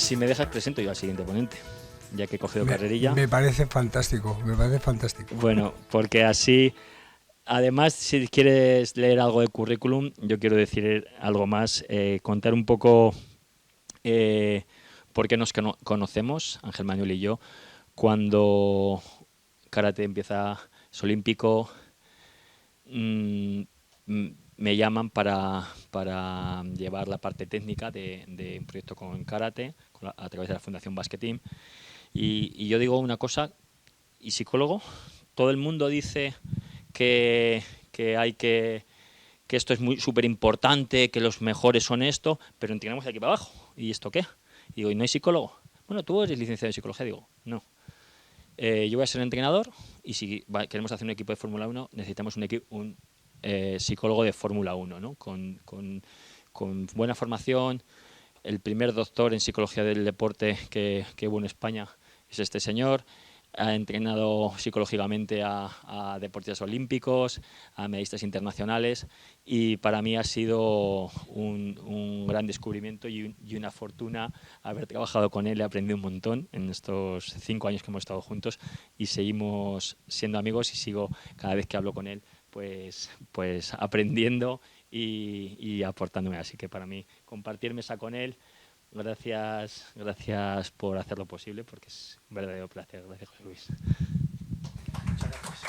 Si me dejas, presento yo al siguiente ponente, ya que he cogido carrerilla. Me parece fantástico, me parece fantástico. Bueno, porque así, además, si quieres leer algo de currículum, yo quiero decir algo más, contar un poco por qué nos conocemos, Ángel Manuel y yo, cuando karate empieza, es olímpico, me llaman para llevar la parte técnica de un proyecto con karate a través de la Fundación Basket Team. Y yo digo una cosa, y psicólogo, todo el mundo dice que esto es súper importante, que los mejores son esto, pero entrenamos de aquí para abajo. ¿Y esto qué? Y digo, ¿y no hay psicólogo? Bueno, tú eres licenciado en psicología. Digo, no. Yo voy a ser entrenador y si queremos hacer un equipo de Fórmula 1 necesitamos un psicólogo de Fórmula 1, ¿no? Con buena formación. El primer doctor en psicología del deporte que hubo en España es este señor. Ha entrenado psicológicamente a deportistas olímpicos, a medallistas internacionales, y para mí ha sido un gran descubrimiento y una fortuna haber trabajado con él. He aprendido un montón en estos 5 años que hemos estado juntos y seguimos siendo amigos, y sigo cada vez que hablo con él pues aprendiendo y aportándome. Así que para mí compartir mesa con él, gracias por hacerlo posible, porque es un verdadero placer. Gracias, José Luis. Muchas gracias.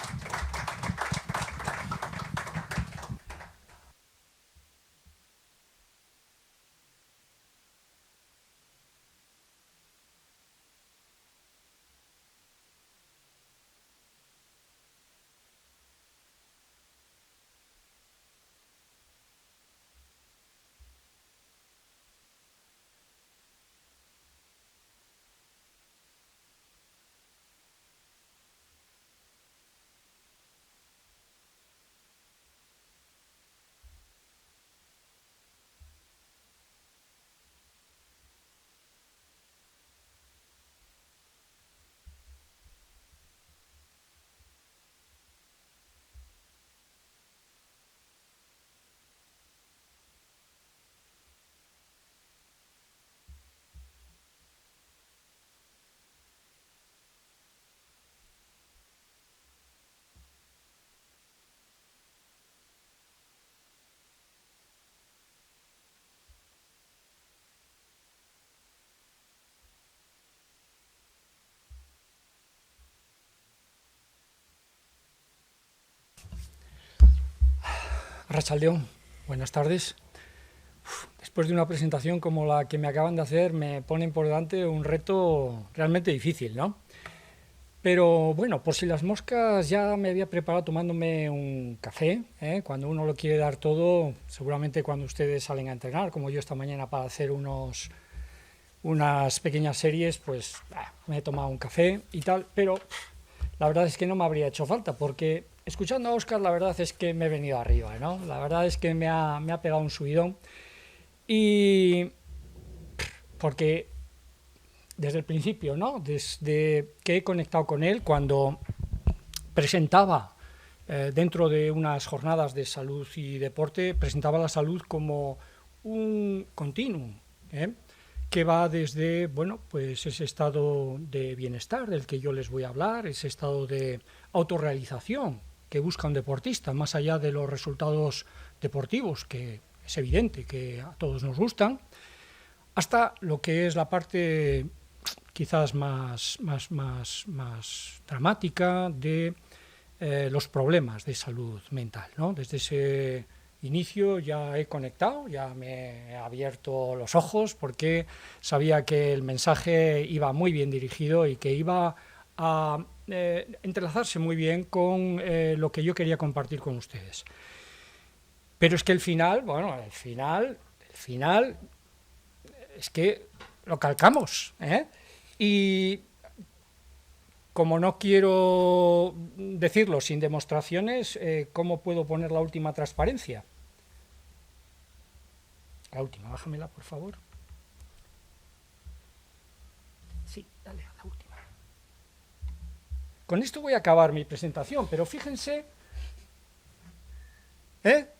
Arratsaldeon, buenas tardes. Después de una presentación como la que me acaban de hacer, me ponen por delante un reto realmente difícil, ¿no? Pero bueno, por si las moscas, ya me había preparado tomándome un café, ¿eh? Cuando uno lo quiere dar todo, seguramente cuando ustedes salen a entrenar, como yo esta mañana para hacer unas pequeñas series, pues me he tomado un café y tal, pero la verdad es que no me habría hecho falta, porque escuchando a Óscar, la verdad es que me he venido arriba, ¿no? La verdad es que me ha pegado un subidón, y porque desde el principio, ¿no? Desde que he conectado con él, cuando presentaba dentro de unas jornadas de salud y deporte, presentaba la salud como un continuum, ¿eh? Que va desde, bueno, pues ese estado de bienestar del que yo les voy a hablar, ese estado de autorrealización que busca un deportista, más allá de los resultados deportivos, que es evidente que a todos nos gustan, hasta lo que es la parte quizás más dramática de los problemas de salud mental, ¿no? Desde ese inicio ya he conectado, ya me he abierto los ojos, porque sabía que el mensaje iba muy bien dirigido y que iba a entrelazarse muy bien con lo que yo quería compartir con ustedes. Pero es que el final es que lo calcamos, ¿eh? Y como no quiero decirlo sin demostraciones, ¿cómo puedo poner la última transparencia? La última, bájamela, por favor. Sí, dale a la última. Con esto voy a acabar mi presentación, pero fíjense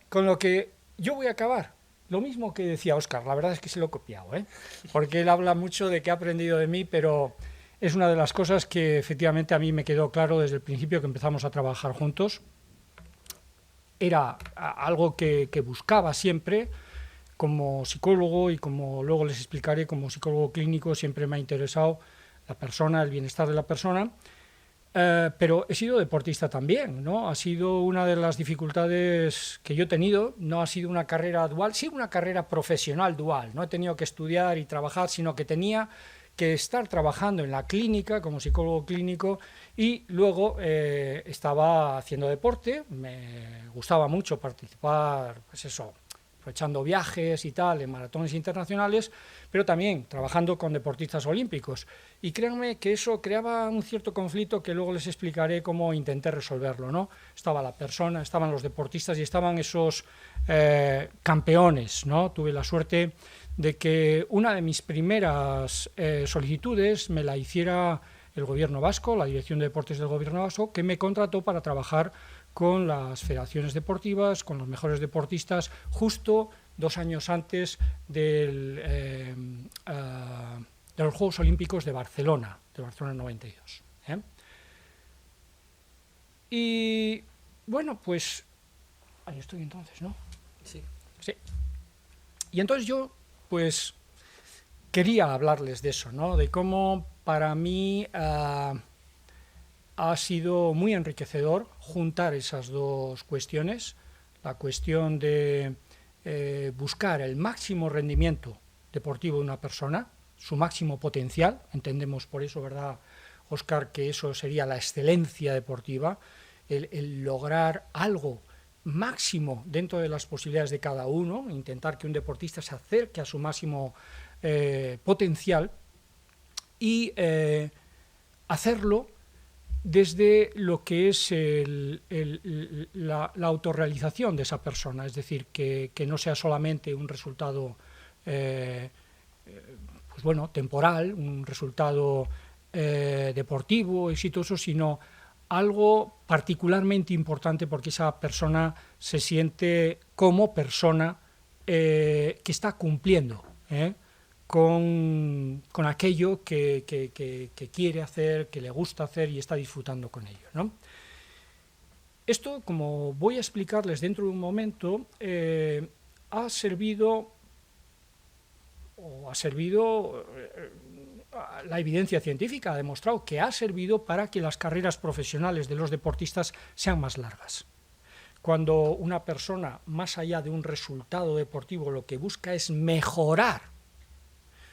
con lo que yo voy a acabar. lo mismo que decía Óscar, la verdad es que se lo he copiado, ¿eh? Porque él habla mucho de que ha aprendido de mí, pero es una de las cosas que efectivamente a mí me quedó claro desde el principio que empezamos a trabajar juntos. Era algo que buscaba siempre como psicólogo, y como luego les explicaré, como psicólogo clínico siempre me ha interesado la persona, el bienestar de la persona. Pero he sido deportista también, ¿no? Ha sido una de las dificultades que yo he tenido. No ha sido una carrera dual, sí una carrera profesional dual. No he tenido que estudiar y trabajar, sino que tenía que estar trabajando en la clínica como psicólogo clínico, y luego estaba haciendo deporte. Me gustaba mucho participar, pues eso, aprovechando viajes y tal, en maratones internacionales, pero también trabajando con deportistas olímpicos. Y créanme que eso creaba un cierto conflicto que luego les explicaré cómo intenté resolverlo, ¿no? Estaba la persona, estaban los deportistas y estaban esos campeones, ¿no? Tuve la suerte de que una de mis primeras solicitudes me la hiciera el gobierno vasco, la Dirección de Deportes del gobierno vasco, que me contrató para trabajar con las federaciones deportivas, con los mejores deportistas, justo 2 años antes de los Juegos Olímpicos de Barcelona 92. Y bueno, pues ahí estoy entonces, ¿no? Sí. Sí. Y entonces yo, pues, quería hablarles de eso, ¿no? De cómo para mí ha sido muy enriquecedor juntar esas dos cuestiones, la cuestión de buscar el máximo rendimiento deportivo de una persona, su máximo potencial, entendemos por eso, ¿verdad, Óscar?, que eso sería la excelencia deportiva, el lograr algo máximo dentro de las posibilidades de cada uno, intentar que un deportista se acerque a su máximo potencial, y hacerlo desde lo que es la autorrealización de esa persona, es decir, que no sea solamente un resultado pues bueno, temporal, un resultado deportivo, exitoso, sino algo particularmente importante porque esa persona se siente como persona que está cumpliendo con aquello que quiere hacer, que le gusta hacer y está disfrutando con ello, ¿no? Esto, como voy a explicarles dentro de un momento, ha servido la evidencia científica ha demostrado que ha servido para que las carreras profesionales de los deportistas sean más largas. Cuando una persona, más allá de un resultado deportivo, lo que busca es mejorar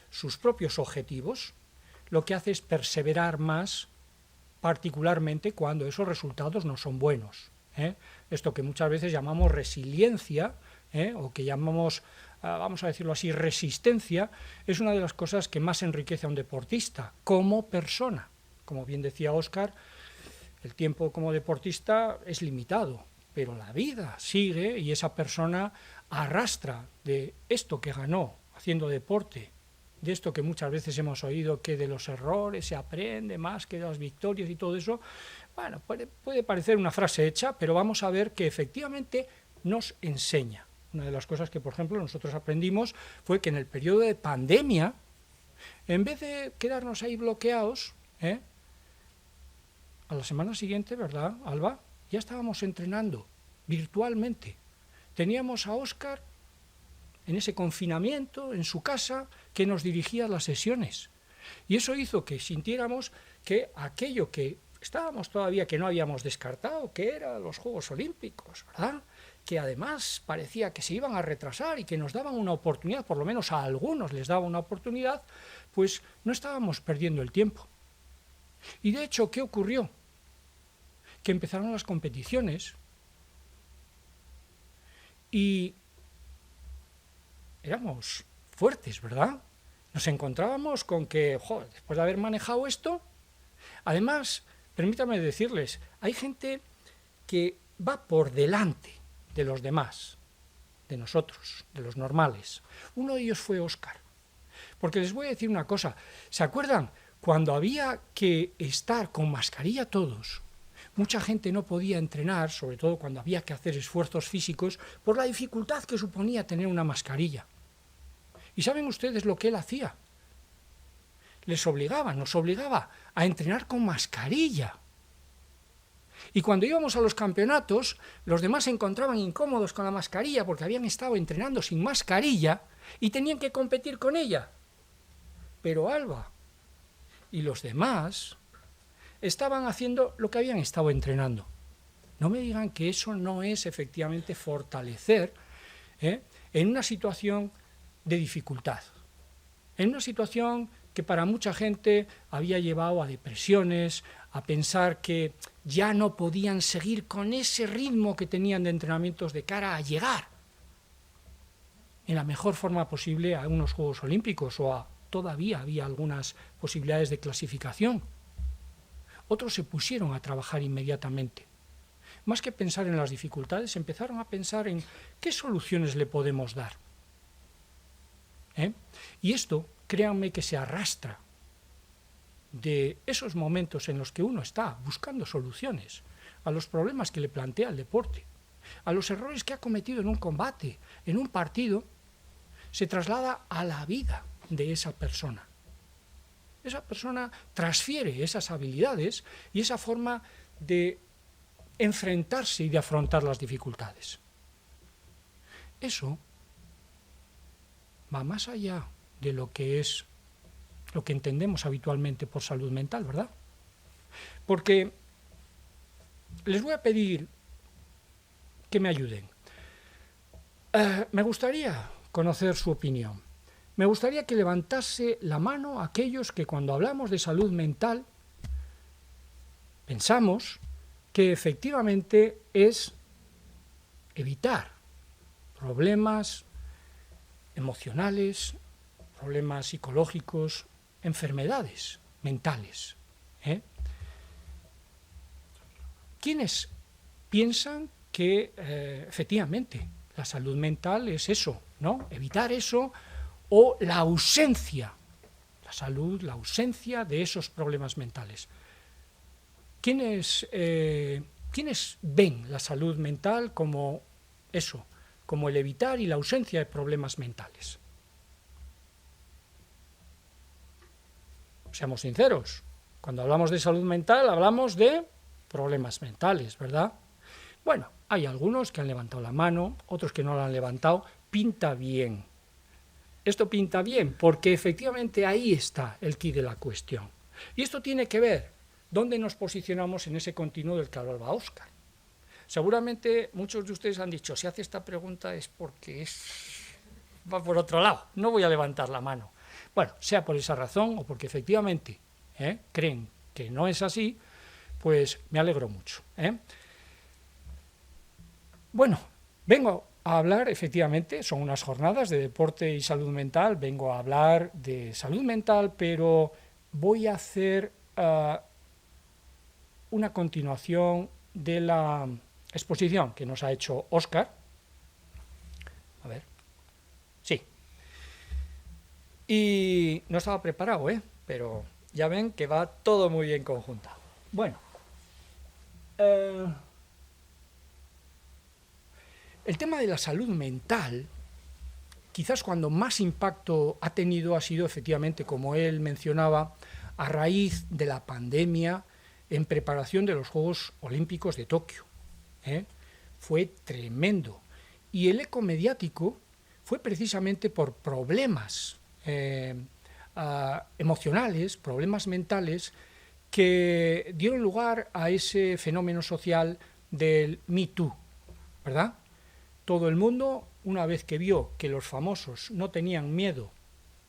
sus propios objetivos, lo que hace es perseverar más, particularmente cuando esos resultados no son buenos. Esto que muchas veces llamamos resiliencia, o que llamamos, vamos a decirlo así, resistencia, es una de las cosas que más enriquece a un deportista como persona. Como bien decía Óscar, el tiempo como deportista es limitado, pero la vida sigue y esa persona arrastra de esto que ganó haciendo deporte, de esto que muchas veces hemos oído, que de los errores se aprende más que de las victorias y todo eso. Bueno, puede parecer una frase hecha, pero vamos a ver que efectivamente nos enseña. Una de las cosas que, por ejemplo, nosotros aprendimos fue que en el periodo de pandemia, en vez de quedarnos ahí bloqueados, a la semana siguiente, ¿verdad, Alba? Ya estábamos entrenando virtualmente. Teníamos a Óscar en ese confinamiento, en su casa, que nos dirigía las sesiones. Y eso hizo que sintiéramos que aquello que estábamos todavía, que no habíamos descartado, que eran los Juegos Olímpicos, ¿verdad?, que además parecía que se iban a retrasar y que nos daban una oportunidad, por lo menos a algunos les daba una oportunidad, pues no estábamos perdiendo el tiempo. Y de hecho, ¿qué ocurrió? Que empezaron las competiciones y éramos fuertes, ¿verdad? Nos encontrábamos con que, después de haber manejado esto, además, permítanme decirles, hay gente que va por delante de los demás, de nosotros, de los normales. Uno de ellos fue Óscar. Porque les voy a decir una cosa, ¿se acuerdan cuando había que estar con mascarilla todos? mucha gente no podía entrenar, sobre todo cuando había que hacer esfuerzos físicos, por la dificultad que suponía tener una mascarilla. ¿Y saben ustedes lo que él hacía? Nos obligaba a entrenar con mascarilla. Y cuando íbamos a los campeonatos, los demás se encontraban incómodos con la mascarilla porque habían estado entrenando sin mascarilla y tenían que competir con ella. Pero Alba y los demás estaban haciendo lo que habían estado entrenando. No me digan que eso no es efectivamente fortalecer en una situación de dificultad, en una situación que para mucha gente había llevado a depresiones, a pensar que ya no podían seguir con ese ritmo que tenían de entrenamientos de cara a llegar en la mejor forma posible a unos Juegos Olímpicos todavía había algunas posibilidades de clasificación. Otros se pusieron a trabajar inmediatamente. Más que pensar en las dificultades, empezaron a pensar en qué soluciones le podemos dar. Y esto, créanme que se arrastra de esos momentos en los que uno está buscando soluciones a los problemas que le plantea el deporte, a los errores que ha cometido en un combate, en un partido, se traslada a la vida de esa persona. Esa persona transfiere esas habilidades y esa forma de enfrentarse y de afrontar las dificultades. Eso va más allá de lo que entendemos habitualmente por salud mental, ¿verdad? Porque les voy a pedir que me ayuden. Me gustaría conocer su opinión. Me gustaría que levantase la mano aquellos que cuando hablamos de salud mental pensamos que efectivamente es evitar problemas emocionales, problemas psicológicos, enfermedades mentales. ¿Quiénes piensan que efectivamente la salud mental es eso, ¿no? Evitar eso o la ausencia, la ausencia de esos problemas mentales? ¿Quiénes ven la salud mental como eso, como el evitar y la ausencia de problemas mentales? Seamos sinceros, cuando hablamos de salud mental hablamos de problemas mentales, ¿verdad? Bueno, hay algunos que han levantado la mano, otros que no la han levantado. Pinta bien. Esto pinta bien porque efectivamente ahí está el quid de la cuestión. Y esto tiene que ver dónde nos posicionamos en ese continuo del que hablaba Óscar. Seguramente muchos de ustedes han dicho, si hace esta pregunta es porque va por otro lado, no voy a levantar la mano. Bueno, sea por esa razón o porque efectivamente creen que no es así, pues me alegro mucho. Bueno, vengo a hablar, efectivamente, son unas jornadas de deporte y salud mental, vengo a hablar de salud mental, pero voy a hacer una continuación de la exposición que nos ha hecho Óscar. A ver, sí. Y no estaba preparado, pero ya ven que va todo muy bien conjuntado. Bueno, el tema de la salud mental, quizás cuando más impacto ha tenido ha sido efectivamente, como él mencionaba, a raíz de la pandemia en preparación de los Juegos Olímpicos de Tokio. Fue tremendo. Y el eco mediático fue precisamente por problemas emocionales, problemas mentales, que dieron lugar a ese fenómeno social del Me Too, ¿verdad? Todo el mundo, una vez que vio que los famosos no tenían miedo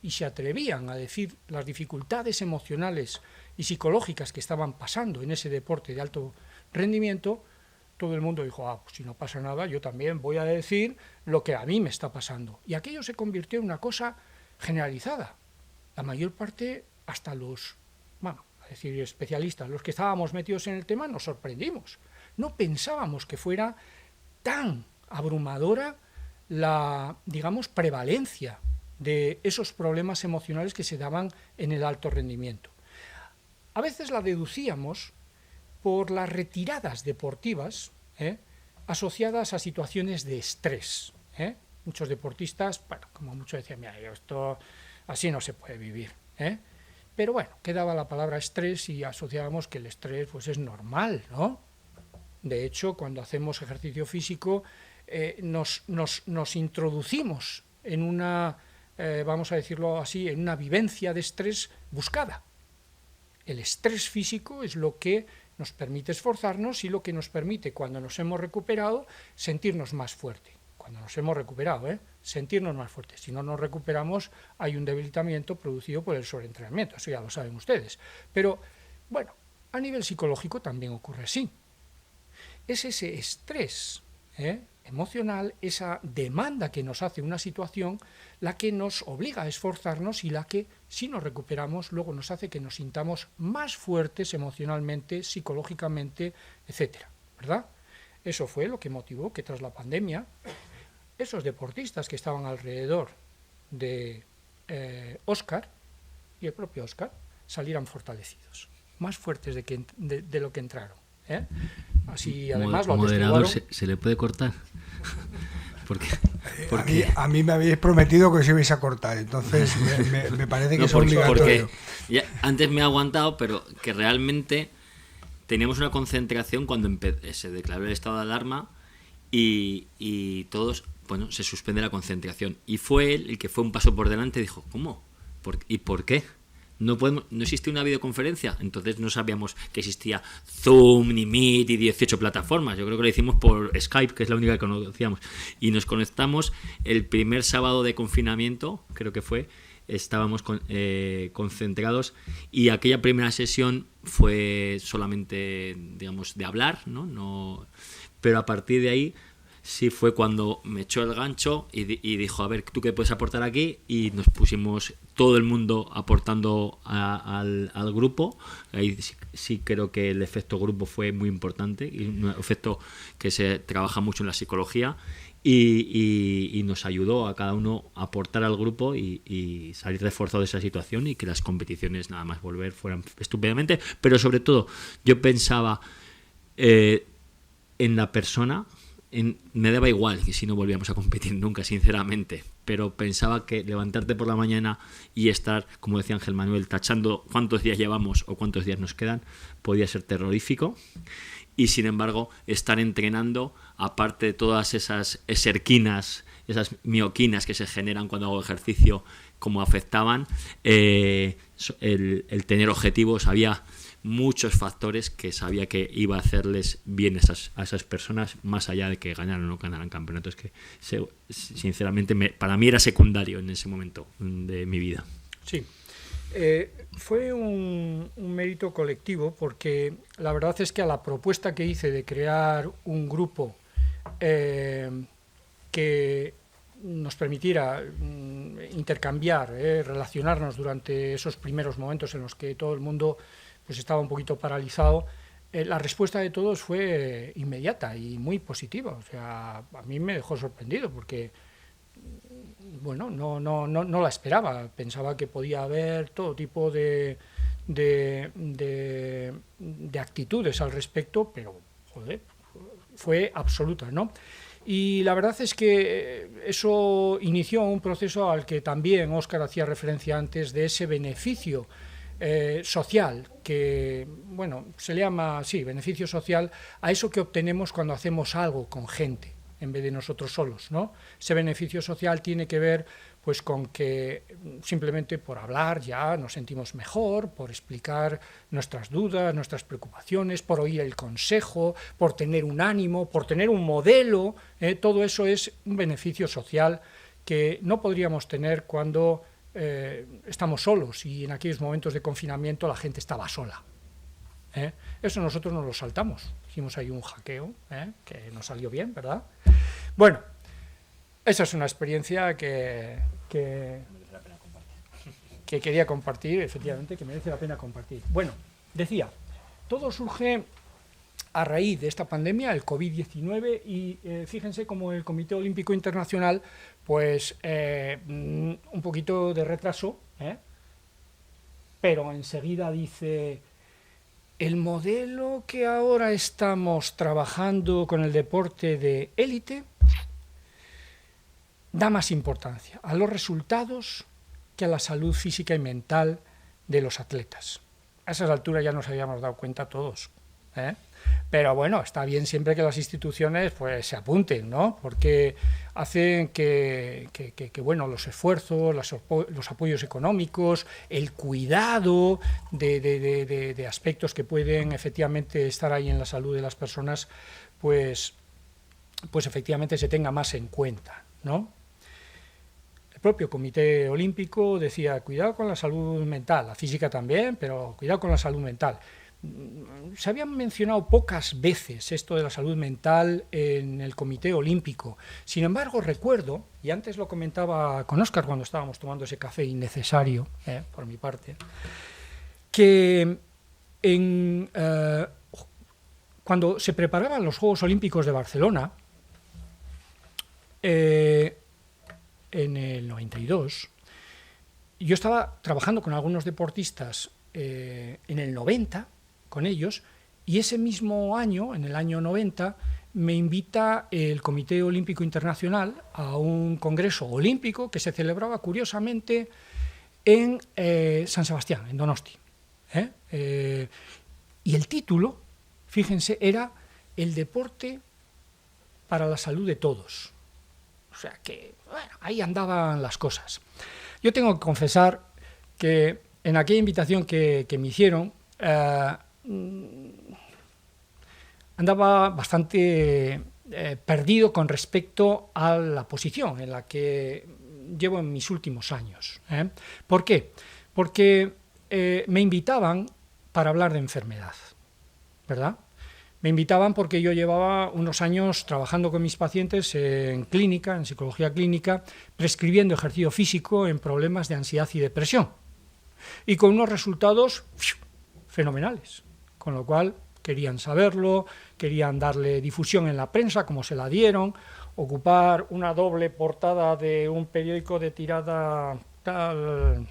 y se atrevían a decir las dificultades emocionales y psicológicas que estaban pasando en ese deporte de alto rendimiento, todo el mundo dijo, pues si no pasa nada, yo también voy a decir lo que a mí me está pasando. Y aquello se convirtió en una cosa generalizada. La mayor parte, hasta los, a decir especialistas, los que estábamos metidos en el tema, nos sorprendimos. No pensábamos que fuera tan abrumadora la, digamos, prevalencia de esos problemas emocionales que se daban en el alto rendimiento. A veces la deducíamos por las retiradas deportivas asociadas a situaciones de estrés. Muchos deportistas, bueno, como muchos decían, mira, esto así no se puede vivir. Pero bueno, quedaba la palabra estrés y asociábamos que el estrés pues es normal, ¿no? De hecho, cuando hacemos ejercicio físico nos introducimos en una, vamos a decirlo así, en una vivencia de estrés buscada. El estrés físico es lo que nos permite esforzarnos y lo que nos permite, cuando nos hemos recuperado, sentirnos más fuertes. Cuando nos hemos recuperado, sentirnos más fuertes. Si no nos recuperamos, hay un debilitamiento producido por el sobreentrenamiento, eso ya lo saben ustedes. Pero, bueno, a nivel psicológico también ocurre así. Es ese estrés emocional, esa demanda que nos hace una situación, la que nos obliga a esforzarnos y la que, si nos recuperamos, luego nos hace que nos sintamos más fuertes emocionalmente, psicológicamente, etcétera, ¿verdad? Eso fue lo que motivó que tras la pandemia esos deportistas que estaban alrededor de Óscar y el propio Óscar salieran fortalecidos, más fuertes de lo que entraron. Así además lo moderador se le puede cortar. Porque a mí me habéis prometido que os ibais a cortar, entonces me parece que es obligatorio. Porque antes me he aguantado, pero que realmente teníamos una concentración cuando se declaró el estado de alarma y todos, bueno, se suspende la concentración. Y fue él el que fue un paso por delante y dijo, ¿cómo? ¿Y por qué? No existe una videoconferencia, entonces no sabíamos que existía Zoom, ni Meet y 18 plataformas. Yo creo que lo hicimos por Skype, que es la única que conocíamos. Y nos conectamos el primer sábado de confinamiento, creo que fue, estábamos concentrados y aquella primera sesión fue solamente, digamos, de hablar, ¿no? Pero a partir de ahí sí fue cuando me echó el gancho y dijo, a ver, ¿tú qué puedes aportar aquí? Y nos pusimos todo el mundo aportando al grupo. Ahí sí creo que el efecto grupo fue muy importante y un efecto que se trabaja mucho en la psicología y nos ayudó a cada uno a aportar al grupo y salir reforzado de esa situación y que las competiciones nada más volver fueran estupendamente. Pero sobre todo yo pensaba en la persona. Me daba igual que si no volvíamos a competir nunca, sinceramente, pero pensaba que levantarte por la mañana y estar, como decía Ángel Manuel, tachando cuántos días llevamos o cuántos días nos quedan, podía ser terrorífico. Y sin embargo, estar entrenando, aparte de todas esas eserquinas, esas mioquinas que se generan cuando hago ejercicio, como afectaban, el tener objetivos, había muchos factores que sabía que iba a hacerles bien a esas personas, más allá de que ganaran o no ganaran campeonatos, que sinceramente para mí era secundario en ese momento de mi vida. Sí, fue un mérito colectivo, porque la verdad es que a la propuesta que hice de crear un grupo que nos permitiera intercambiar, relacionarnos durante esos primeros momentos en los que todo el mundo pues estaba un poquito paralizado, la respuesta de todos fue inmediata y muy positiva. O sea, a mí me dejó sorprendido porque, bueno, no la esperaba. Pensaba que podía haber todo tipo de actitudes al respecto, pero, joder, fue absoluta, ¿no? Y la verdad es que eso inició un proceso al que también Óscar hacía referencia antes, de ese beneficio social, que, bueno, se le llama así, beneficio social, a eso que obtenemos cuando hacemos algo con gente, en vez de nosotros solos, ¿no? Ese beneficio social tiene que ver pues con que simplemente por hablar ya nos sentimos mejor, por explicar nuestras dudas, nuestras preocupaciones, por oír el consejo, por tener un ánimo, por tener un modelo, todo eso es un beneficio social que no podríamos tener cuando estamos solos, y en aquellos momentos de confinamiento la gente estaba sola. Eso nosotros nos lo saltamos, hicimos ahí un hackeo, que nos salió bien, ¿verdad? Bueno, esa es una experiencia que quería compartir, efectivamente, que merece la pena compartir. Bueno, decía, todo surge a raíz de esta pandemia, el COVID-19, y fíjense cómo el Comité Olímpico Internacional, pues un poquito de retraso, pero enseguida dice, el modelo que ahora estamos trabajando con el deporte de élite da más importancia a los resultados que a la salud física y mental de los atletas. A esas alturas ya nos habíamos dado cuenta todos, ¿eh? Pero bueno, está bien siempre que las instituciones pues se apunten, ¿no? Porque hacen que bueno, los esfuerzos, los apoyos económicos, el cuidado de aspectos que pueden efectivamente estar ahí en la salud de las personas, pues efectivamente se tenga más en cuenta, ¿no? El propio Comité Olímpico decía, cuidado con la salud mental, la física también, pero cuidado con la salud mental. Se habían mencionado pocas veces esto de la salud mental en el Comité Olímpico. Sin embargo, recuerdo, y antes lo comentaba con Óscar cuando estábamos tomando ese café innecesario, por mi parte, que cuando se preparaban los Juegos Olímpicos de Barcelona, en el 92, yo estaba trabajando con algunos deportistas en el 90, con ellos, y ese mismo año, en el año 90, me invita el Comité Olímpico Internacional a un congreso olímpico que se celebraba curiosamente en San Sebastián, en Donosti. Y el título, fíjense, era El deporte para la salud de todos. O sea que, bueno, ahí andaban las cosas. Yo tengo que confesar que en aquella invitación que me hicieron, andaba bastante perdido con respecto a la posición en la que llevo en mis últimos años. ¿Por qué? Porque me invitaban para hablar de enfermedad, ¿verdad? Me invitaban porque yo llevaba unos años trabajando con mis pacientes en clínica, en psicología clínica, prescribiendo ejercicio físico en problemas de ansiedad y depresión. Y con unos resultados fenomenales. Con lo cual querían saberlo, querían darle difusión en la prensa, como se la dieron, ocupar una doble portada de un periódico de tirada tal,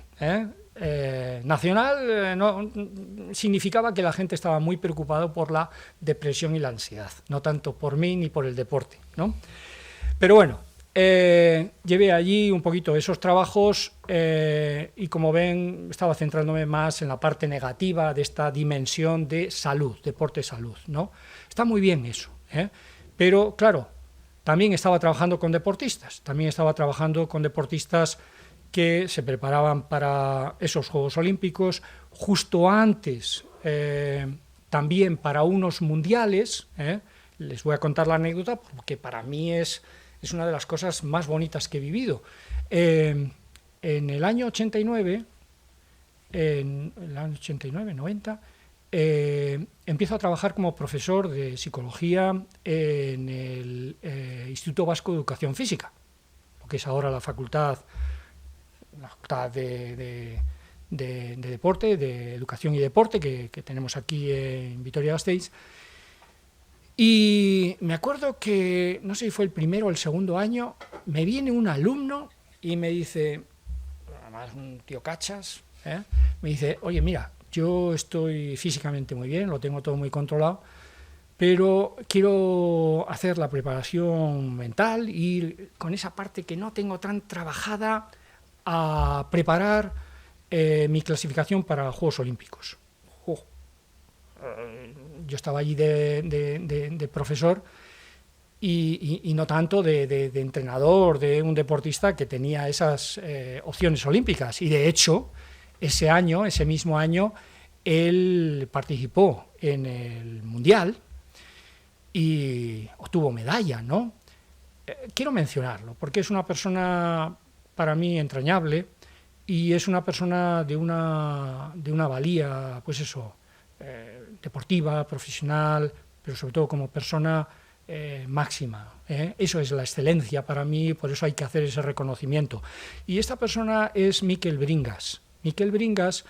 nacional, no, significaba que la gente estaba muy preocupada por la depresión y la ansiedad, no tanto por mí ni por el deporte, ¿no? Pero bueno, llevé allí un poquito esos trabajos y como ven estaba centrándome más en la parte negativa de esta dimensión de salud, deporte-salud, ¿no? Está muy bien eso, pero claro, también estaba trabajando con deportistas, que se preparaban para esos Juegos Olímpicos, justo antes también para unos mundiales. Les voy a contar la anécdota porque para mí es una de las cosas más bonitas que he vivido. En el año 89, 90, empiezo a trabajar como profesor de psicología en el Instituto Vasco de Educación Física, lo que es ahora la Facultad de Deporte, de Educación y Deporte, que tenemos aquí en Vitoria-Gasteiz. Y me acuerdo que, no sé si fue el primero o el segundo año, me viene un alumno y me dice, además un tío cachas, me dice, oye, mira, yo estoy físicamente muy bien, lo tengo todo muy controlado, pero quiero hacer la preparación mental y con esa parte que no tengo tan trabajada, a preparar mi clasificación para Juegos Olímpicos. Yo estaba allí de profesor y no tanto de entrenador, de un deportista que tenía esas opciones olímpicas. Y de hecho, ese mismo año, él participó en el Mundial y obtuvo medalla, ¿no? Quiero mencionarlo porque es una persona para mí entrañable y es una persona de una valía, pues eso, deportiva, profesional, pero sobre todo como persona máxima. Eso es la excelencia para mí, por eso hay que hacer ese reconocimiento. Y esta persona es Miquel Bringas. Miquel Bringas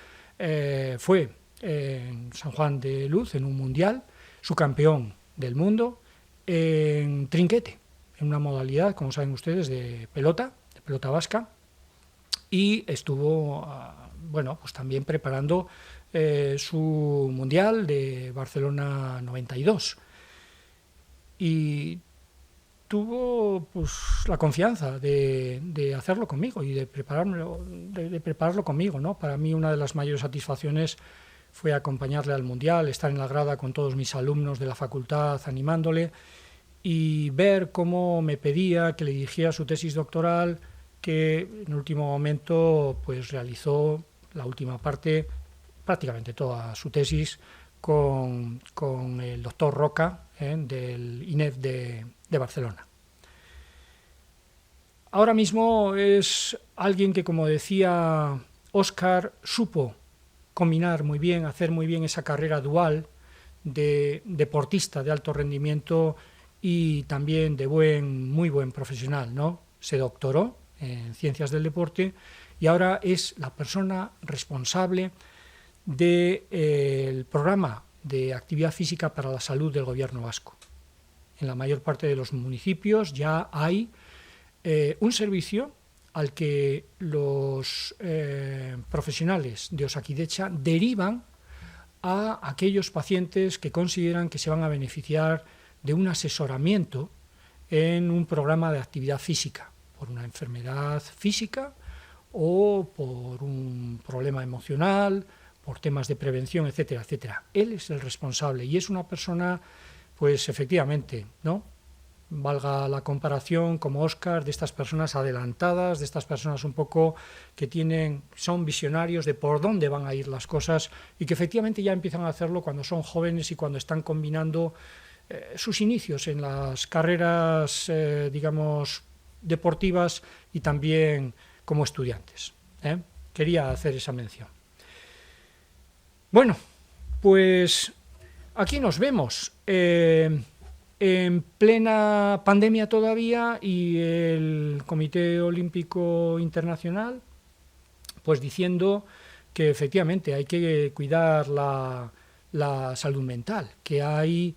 fue en San Juan de Luz, en un mundial, subcampeón del mundo en trinquete, en una modalidad, como saben ustedes, de pelota vasca, y estuvo, bueno, pues también preparando su Mundial de Barcelona 92. Y tuvo pues la confianza de hacerlo conmigo y de prepararlo conmigo, ¿no? Para mí una de las mayores satisfacciones fue acompañarle al Mundial, estar en la grada con todos mis alumnos de la facultad animándole y ver cómo me pedía que le dirigiera su tesis doctoral, que en último momento pues realizó la última parte, prácticamente toda su tesis, con el doctor Roca, del INEF de Barcelona. Ahora mismo es alguien que, como decía Óscar, supo combinar muy bien, hacer muy bien esa carrera dual de deportista de alto rendimiento y también de muy buen profesional, ¿no? Se doctoró en Ciencias del Deporte y ahora es la persona responsable del programa de actividad física para la salud del Gobierno vasco. En la mayor parte de los municipios ya hay un servicio al que los profesionales de Osakidetza derivan a aquellos pacientes que consideran que se van a beneficiar de un asesoramiento en un programa de actividad física, por una enfermedad física o por un problema emocional, por temas de prevención, etcétera, etcétera. Él es el responsable y es una persona, pues efectivamente, ¿no? Valga la comparación, como Óscar, de estas personas adelantadas, de estas personas un poco que son visionarios de por dónde van a ir las cosas y que efectivamente ya empiezan a hacerlo cuando son jóvenes y cuando están combinando sus inicios en las carreras, digamos, deportivas y también como estudiantes. Quería hacer esa mención. Bueno, pues aquí nos vemos. En plena pandemia todavía y el Comité Olímpico Internacional pues diciendo que efectivamente hay que cuidar la salud mental, que hay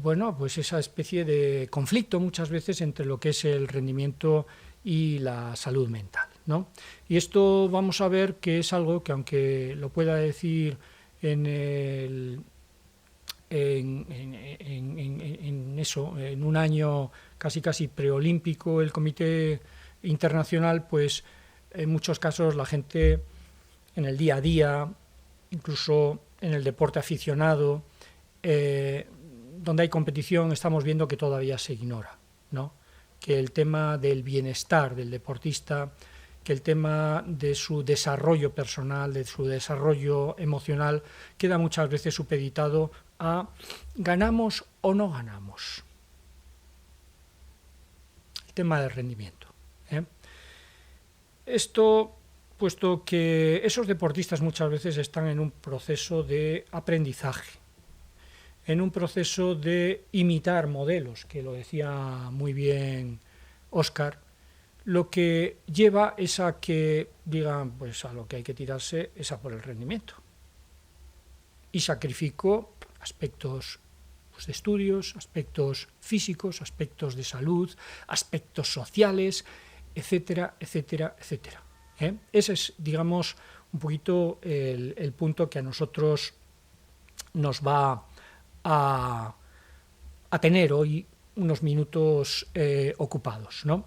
pues esa especie de conflicto muchas veces entre lo que es el rendimiento y la salud mental, ¿no? Y esto vamos a ver que es algo que, aunque lo pueda decir en un año casi preolímpico el Comité Internacional, pues en muchos casos la gente en el día a día, incluso en el deporte aficionado, donde hay competición, estamos viendo que todavía se ignora, ¿no? Que el tema del bienestar del deportista, que el tema de su desarrollo personal, de su desarrollo emocional, queda muchas veces supeditado a ganamos o no ganamos. El tema del rendimiento. Esto, puesto que esos deportistas muchas veces están en un proceso de aprendizaje, en un proceso de imitar modelos, que lo decía muy bien Óscar, lo que lleva es a que digan, pues a lo que hay que tirarse es a por el rendimiento. Y sacrifico aspectos pues, de estudios, aspectos físicos, aspectos de salud, aspectos sociales, etcétera, etcétera, etcétera. Ese es, digamos, un poquito el punto que a nosotros nos va a tener hoy unos minutos ocupados, ¿no?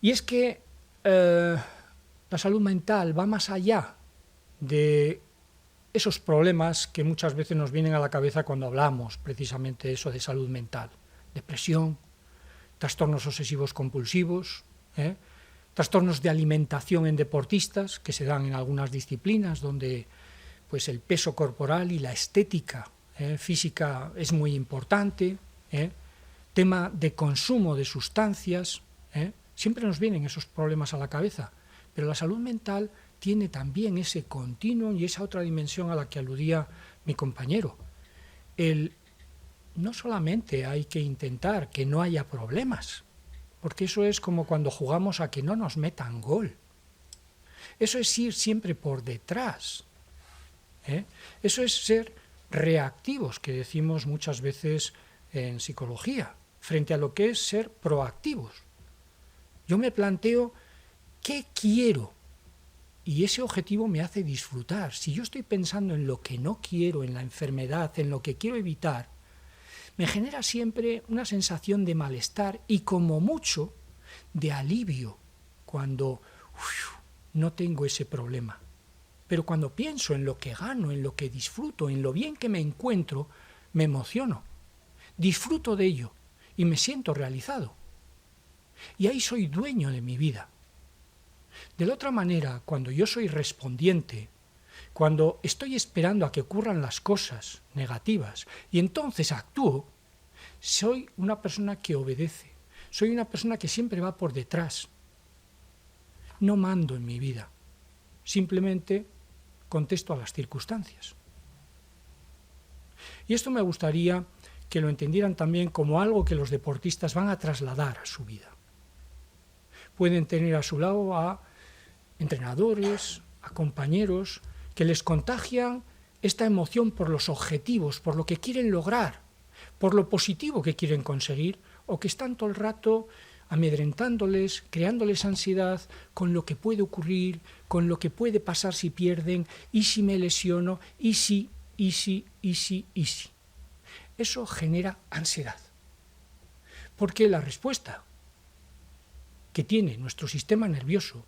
Y es que la salud mental va más allá de esos problemas que muchas veces nos vienen a la cabeza cuando hablamos precisamente eso de salud mental. Depresión, trastornos obsesivos compulsivos, trastornos de alimentación en deportistas que se dan en algunas disciplinas donde pues, el peso corporal y la estética física es muy importante, tema de consumo de sustancias, siempre nos vienen esos problemas a la cabeza, pero la salud mental tiene también ese continuo y esa otra dimensión a la que aludía mi compañero. No solamente hay que intentar que no haya problemas, porque eso es como cuando jugamos a que no nos metan gol. Eso es ir siempre por detrás. Eso es ser reactivos, que decimos muchas veces en psicología, frente a lo que es ser proactivos. Yo me planteo qué quiero y ese objetivo me hace disfrutar. Si yo estoy pensando en lo que no quiero, en la enfermedad, en lo que quiero evitar, me genera siempre una sensación de malestar y como mucho de alivio cuando no tengo ese problema. Pero cuando pienso en lo que gano, en lo que disfruto, en lo bien que me encuentro, me emociono, disfruto de ello y me siento realizado. Y ahí soy dueño de mi vida. De la otra manera, cuando yo soy respondiente, cuando estoy esperando a que ocurran las cosas negativas y entonces actúo, soy una persona que obedece, soy una persona que siempre va por detrás. No mando en mi vida, simplemente contesto a las circunstancias. Y esto me gustaría que lo entendieran también como algo que los deportistas van a trasladar a su vida. Pueden tener a su lado a entrenadores, a compañeros, que les contagian esta emoción por los objetivos, por lo que quieren lograr, por lo positivo que quieren conseguir, o que están todo el rato amedrentándoles, creándoles ansiedad con lo que puede ocurrir, con lo que puede pasar si pierden, y si me lesiono, y si. Eso genera ansiedad. Porque la respuesta que tiene nuestro sistema nervioso,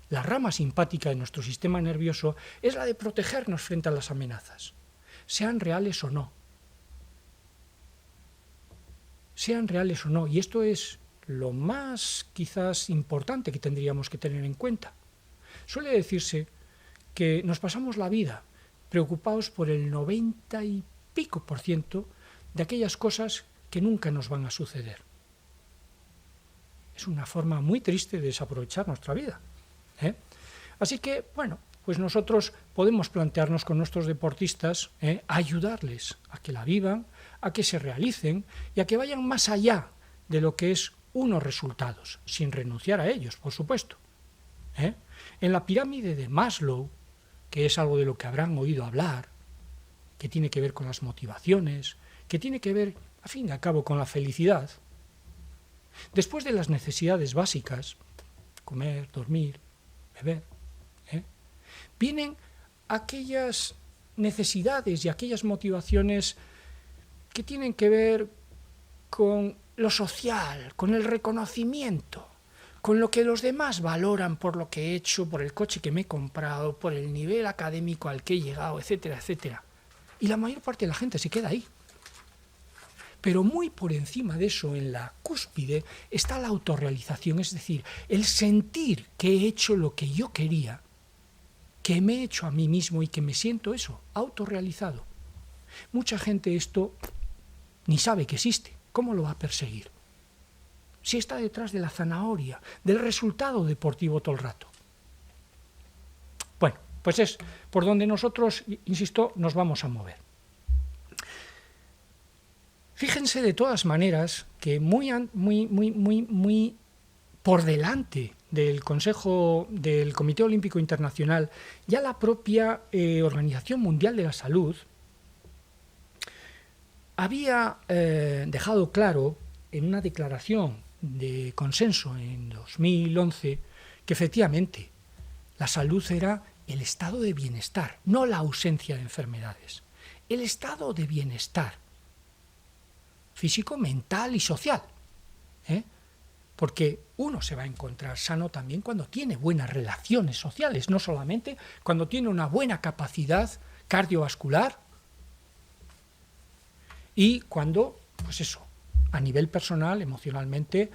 la rama simpática de nuestro sistema nervioso, es la de protegernos frente a las amenazas, sean reales o no. Sean reales o no. Y esto es lo más quizás importante que tendríamos que tener en cuenta. Suele decirse que nos pasamos la vida preocupados por el 90 y pico % de aquellas cosas que nunca nos van a suceder. Es una forma muy triste de desaprovechar nuestra vida, ¿eh? Así que, bueno, pues nosotros podemos plantearnos con nuestros deportistas ayudarles a que la vivan, a que se realicen y a que vayan más allá de lo que es unos resultados, sin renunciar a ellos, por supuesto. En la pirámide de Maslow, que es algo de lo que habrán oído hablar, que tiene que ver con las motivaciones, que tiene que ver, a fin y al cabo, con la felicidad, después de las necesidades básicas, comer, dormir, beber, vienen aquellas necesidades y aquellas motivaciones que tienen que ver con lo social, con el reconocimiento, con lo que los demás valoran por lo que he hecho, por el coche que me he comprado, por el nivel académico al que he llegado, etcétera, etcétera. Y la mayor parte de la gente se queda ahí. Pero muy por encima de eso, en la cúspide, está la autorrealización, es decir, el sentir que he hecho lo que yo quería, que me he hecho a mí mismo y que me siento eso, autorrealizado. Mucha gente esto ni sabe que existe. ¿Cómo lo va a perseguir? Si está detrás de la zanahoria, del resultado deportivo todo el rato. Bueno, pues es por donde nosotros, insisto, nos vamos a mover. Fíjense de todas maneras que muy por delante del Consejo del Comité Olímpico Internacional, ya la propia Organización Mundial de la Salud había dejado claro en una declaración de consenso en 2011 que efectivamente la salud era el estado de bienestar, no la ausencia de enfermedades, el estado de bienestar físico, mental y social, porque uno se va a encontrar sano también cuando tiene buenas relaciones sociales, no solamente cuando tiene una buena capacidad cardiovascular y cuando, pues eso, a nivel personal, emocionalmente,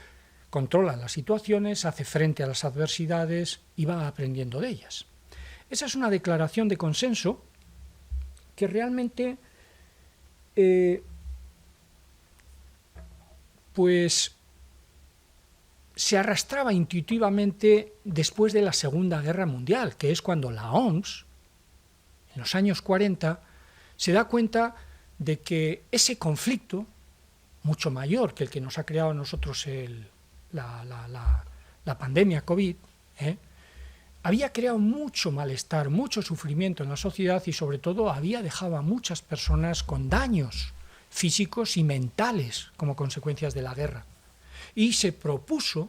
controla las situaciones, hace frente a las adversidades y va aprendiendo de ellas. Esa es una declaración de consenso que realmente pues se arrastraba intuitivamente después de la Segunda Guerra Mundial, que es cuando la OMS, en los años 40, se da cuenta de que ese conflicto, mucho mayor que el que nos ha creado a nosotros la pandemia COVID, había creado mucho malestar, mucho sufrimiento en la sociedad y sobre todo había dejado a muchas personas con daños físicos y mentales como consecuencias de la guerra. Y se propuso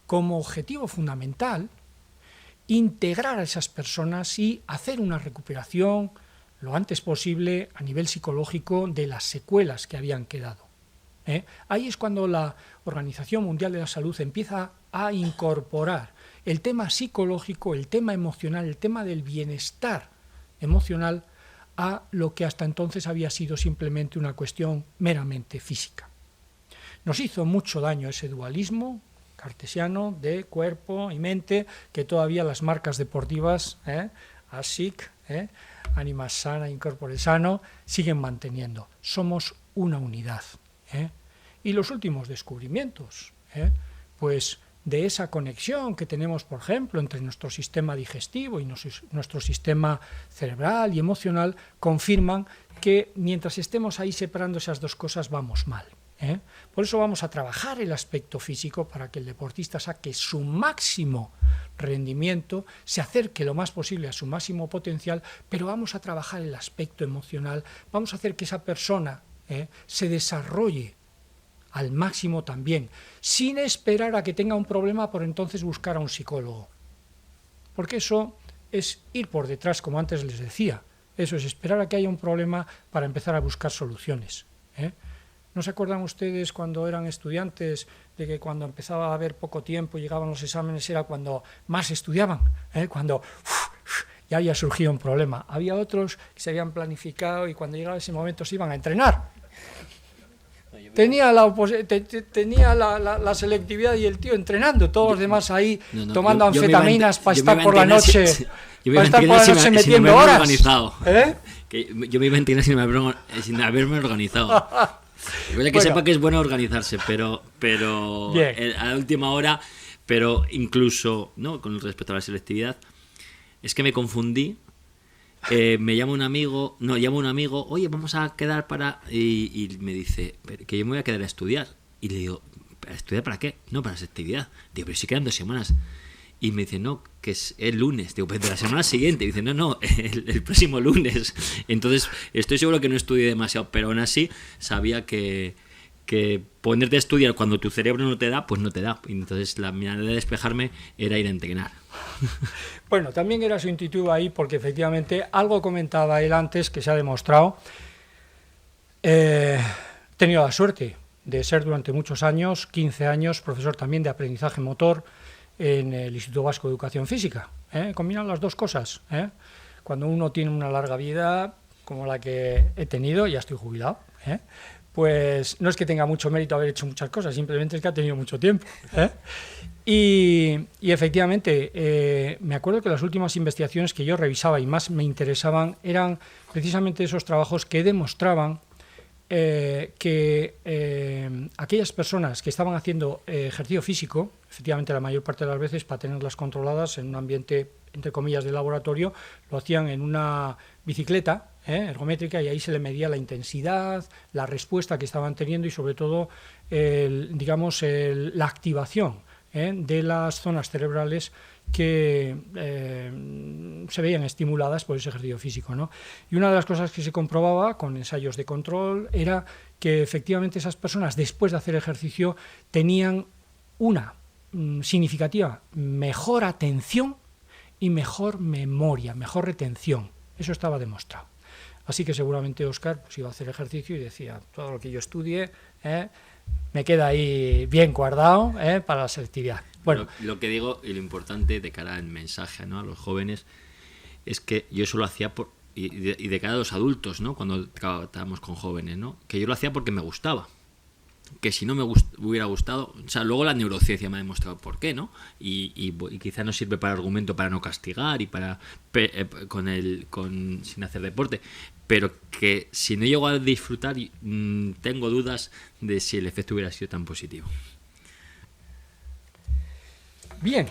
como objetivo fundamental integrar a esas personas y hacer una recuperación lo antes posible a nivel psicológico de las secuelas que habían quedado. Ahí es cuando la Organización Mundial de la Salud empieza a incorporar el tema psicológico, el tema emocional, el tema del bienestar emocional a lo que hasta entonces había sido simplemente una cuestión meramente física. Nos hizo mucho daño ese dualismo cartesiano de cuerpo y mente que todavía las marcas deportivas, ASIC, Anima Sana, Incorpore Sano, siguen manteniendo. Somos una unidad. Y los últimos descubrimientos, pues de esa conexión que tenemos, por ejemplo, entre nuestro sistema digestivo y nuestro sistema cerebral y emocional, confirman que mientras estemos ahí separando esas dos cosas vamos mal. Por eso vamos a trabajar el aspecto físico para que el deportista saque su máximo rendimiento, se acerque lo más posible a su máximo potencial, pero vamos a trabajar el aspecto emocional, vamos a hacer que esa persona se desarrolle al máximo también, sin esperar a que tenga un problema por entonces buscar a un psicólogo. Porque eso es ir por detrás, como antes les decía. Eso es esperar a que haya un problema para empezar a buscar soluciones. ¿No se acuerdan ustedes cuando eran estudiantes de que cuando empezaba a haber poco tiempo y llegaban los exámenes era cuando más estudiaban? Cuando ya había surgido un problema. Había otros que se habían planificado y cuando llegaba ese momento se iban a entrenar. Tenía la selectividad y el tío entrenando, todos los demás ahí tomando anfetaminas para estar por la noche, metiendo horas. Yo me iba a entrenar sin haberme organizado. Que sepa que es bueno organizarse, pero a la última hora, pero incluso ¿no? Con respecto a la selectividad, es que me confundí. Me llama un amigo, oye, vamos a quedar para... Y me dice, que yo me voy a quedar a estudiar. Y le digo, ¿a estudiar para qué? No, para la selectividad. Digo, pero si quedan 2 semanas. Y me dice, no, que es el lunes. Digo, pero de la semana siguiente. Y dice, no, el próximo lunes. Entonces, estoy seguro que no estudié demasiado, pero aún así sabía que ponerte a estudiar cuando tu cerebro no te da, pues no te da. Y entonces la manera de despejarme era ir a entrenar. Bueno, también era su intuitivo ahí porque efectivamente algo comentaba él antes que se ha demostrado. He tenido la suerte de ser durante muchos años, 15 años, profesor también de aprendizaje motor en el Instituto Vasco de Educación Física. Combinan las dos cosas. Cuando uno tiene una larga vida como la que he tenido, ya estoy jubilado, pues no es que tenga mucho mérito haber hecho muchas cosas, simplemente es que ha tenido mucho tiempo. Y efectivamente, me acuerdo que las últimas investigaciones que yo revisaba y más me interesaban eran precisamente esos trabajos que demostraban que aquellas personas que estaban haciendo ejercicio físico, efectivamente la mayor parte de las veces para tenerlas controladas en un ambiente, entre comillas, de laboratorio, lo hacían en una bicicleta ergométrica y ahí se le medía la intensidad, la respuesta que estaban teniendo y sobre todo, la activación de las zonas cerebrales que se veían estimuladas por ese ejercicio físico, ¿no? Y una de las cosas que se comprobaba con ensayos de control era que efectivamente esas personas después de hacer ejercicio tenían una significativa mejor atención y mejor memoria, mejor retención. Eso estaba demostrado. Así que seguramente Óscar pues, iba a hacer ejercicio y decía, todo lo que yo estudie me queda ahí bien guardado para la selectividad. Bueno, lo que digo y lo importante de cara al mensaje, ¿no? A los jóvenes es que yo eso lo hacía y de cara a los adultos, ¿no? Cuando tratábamos con jóvenes, ¿no? Que yo lo hacía porque me gustaba. Que si no me hubiera gustado, o sea, luego la neurociencia me ha demostrado por qué, ¿no? Y quizá no sirve para argumento para no castigar y para sin hacer deporte, pero que si no llego a disfrutar tengo dudas de si el efecto hubiera sido tan positivo. Bien,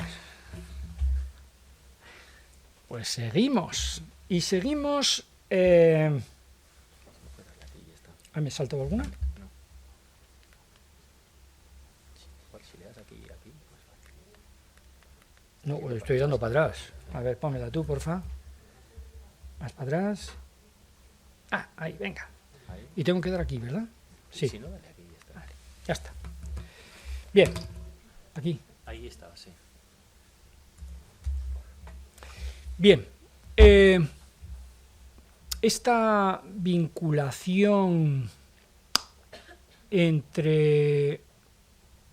pues seguimos y seguimos. ¿Me saltó alguna? No, pues estoy dando para atrás. A ver, pónmela tú, porfa. Más para atrás. Ah, ahí, venga. Ahí. Y tengo que dar aquí, ¿verdad? Sí. Si no, dale aquí, ya está. Vale, ya está. Bien, aquí. Ahí estaba, sí. Bien, esta vinculación entre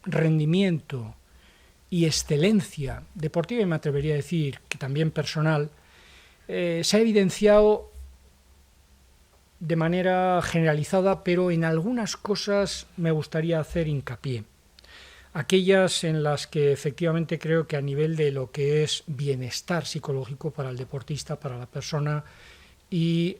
rendimiento y excelencia deportiva, y me atrevería a decir que también personal, se ha evidenciado de manera generalizada, pero en algunas cosas me gustaría hacer hincapié. Aquellas en las que efectivamente creo que a nivel de lo que es bienestar psicológico para el deportista, para la persona y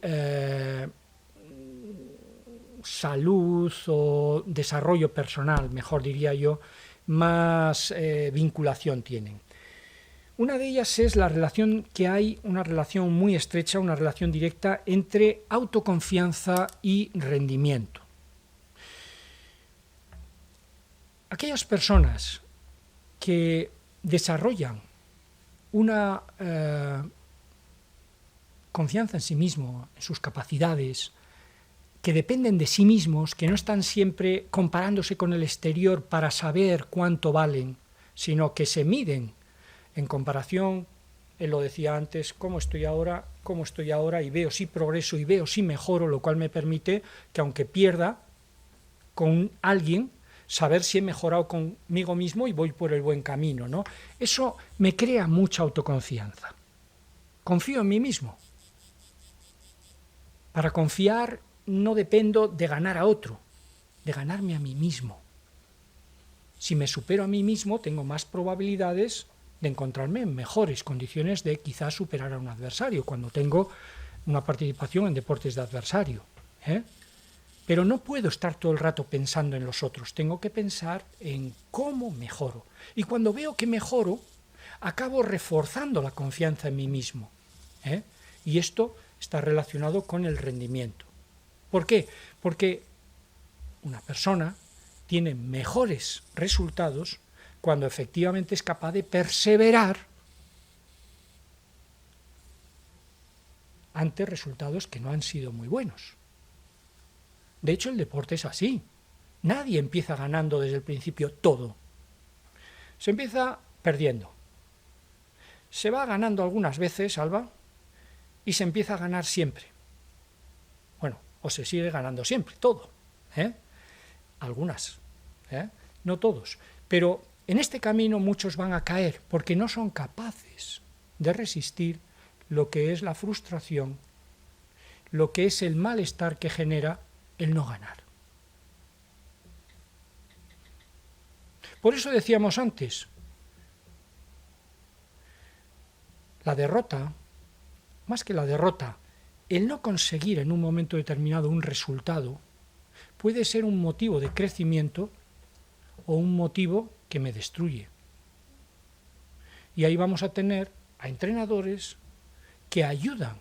salud o desarrollo personal, mejor diría yo, más vinculación tienen. Una de ellas es la relación que hay, una relación muy estrecha, una relación directa entre autoconfianza y rendimiento. Aquellas personas que desarrollan una confianza en sí mismo, en sus capacidades, que dependen de sí mismos, que no están siempre comparándose con el exterior para saber cuánto valen, sino que se miden en comparación, él lo decía antes, cómo estoy ahora, y veo si progreso y veo si mejoro, lo cual me permite que aunque pierda con alguien, saber si he mejorado conmigo mismo y voy por el buen camino, ¿no? Eso me crea mucha autoconfianza. Confío en mí mismo. Para confiar no dependo de ganar a otro, de ganarme a mí mismo. Si me supero a mí mismo, tengo más probabilidades de encontrarme en mejores condiciones de quizás superar a un adversario, cuando tengo una participación en deportes de adversario, ¿eh? Pero no puedo estar todo el rato pensando en los otros, tengo que pensar en cómo mejoro. Y cuando veo que mejoro, acabo reforzando la confianza en mí mismo, ¿eh? Y esto está relacionado con el rendimiento. ¿Por qué? Porque una persona tiene mejores resultados cuando efectivamente es capaz de perseverar ante resultados que no han sido muy buenos. De hecho, el deporte es así. Nadie empieza ganando desde el principio todo. Se empieza perdiendo. Se va ganando algunas veces, Alba, y se empieza a ganar siempre. Bueno, o se sigue ganando siempre, todo, ¿eh? Algunas, no todos. Pero en este camino muchos van a caer porque no son capaces de resistir lo que es la frustración, lo que es el malestar que genera el no ganar. Por eso decíamos antes, la derrota, más que la derrota, el no conseguir en un momento determinado un resultado, puede ser un motivo de crecimiento o un motivo que me destruye. Y ahí vamos a tener a entrenadores que ayudan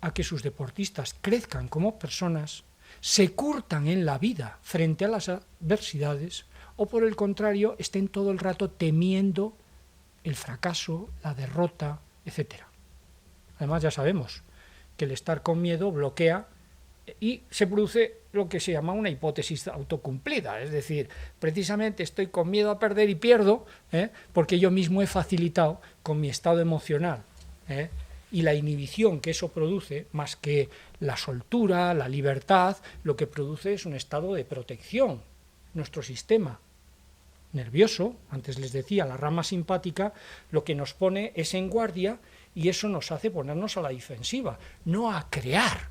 a que sus deportistas crezcan como personas, se curtan en la vida frente a las adversidades, o por el contrario, estén todo el rato temiendo el fracaso, la derrota, etc. Además, ya sabemos que el estar con miedo bloquea y se produce lo que se llama una hipótesis autocumplida, es decir, precisamente estoy con miedo a perder y pierdo, porque yo mismo he facilitado con mi estado emocional, y la inhibición que eso produce, más que la soltura, la libertad, lo que produce es un estado de protección. Nuestro sistema nervioso, antes les decía, la rama simpática, lo que nos pone es en guardia y eso nos hace ponernos a la defensiva, no a crear,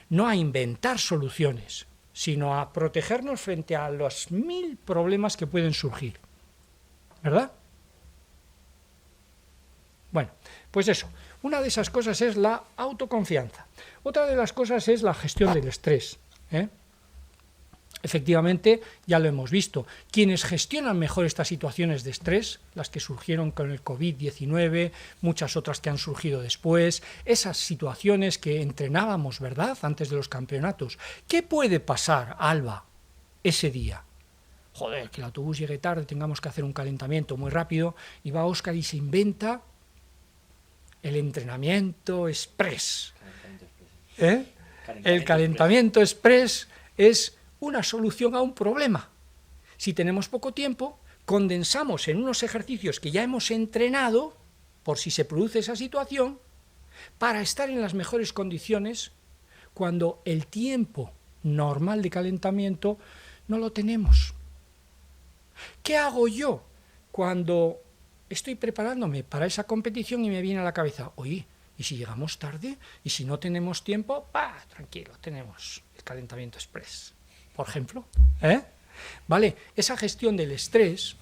no a inventar soluciones, sino a protegernos frente a los 1000 problemas que pueden surgir. ¿Verdad? Bueno, pues eso. Una de esas cosas es la autoconfianza. Otra de las cosas es la gestión del estrés. Efectivamente, ya lo hemos visto. Quienes gestionan mejor estas situaciones de estrés, las que surgieron con el COVID-19, muchas otras que han surgido después, esas situaciones que entrenábamos, ¿verdad?, antes de los campeonatos. ¿Qué puede pasar, Alba, ese día? Joder, que el autobús llegue tarde, tengamos que hacer un calentamiento muy rápido, y va Óscar y se inventa el entrenamiento express. El calentamiento express es una solución a un problema. Si tenemos poco tiempo, condensamos en unos ejercicios que ya hemos entrenado, por si se produce esa situación, para estar en las mejores condiciones cuando el tiempo normal de calentamiento no lo tenemos. ¿Qué hago yo cuando estoy preparándome para esa competición y me viene a la cabeza, oye, ¿y si llegamos tarde? ¿Y si no tenemos tiempo? Tranquilo, tenemos el calentamiento express, por ejemplo. Vale, esa gestión del estrés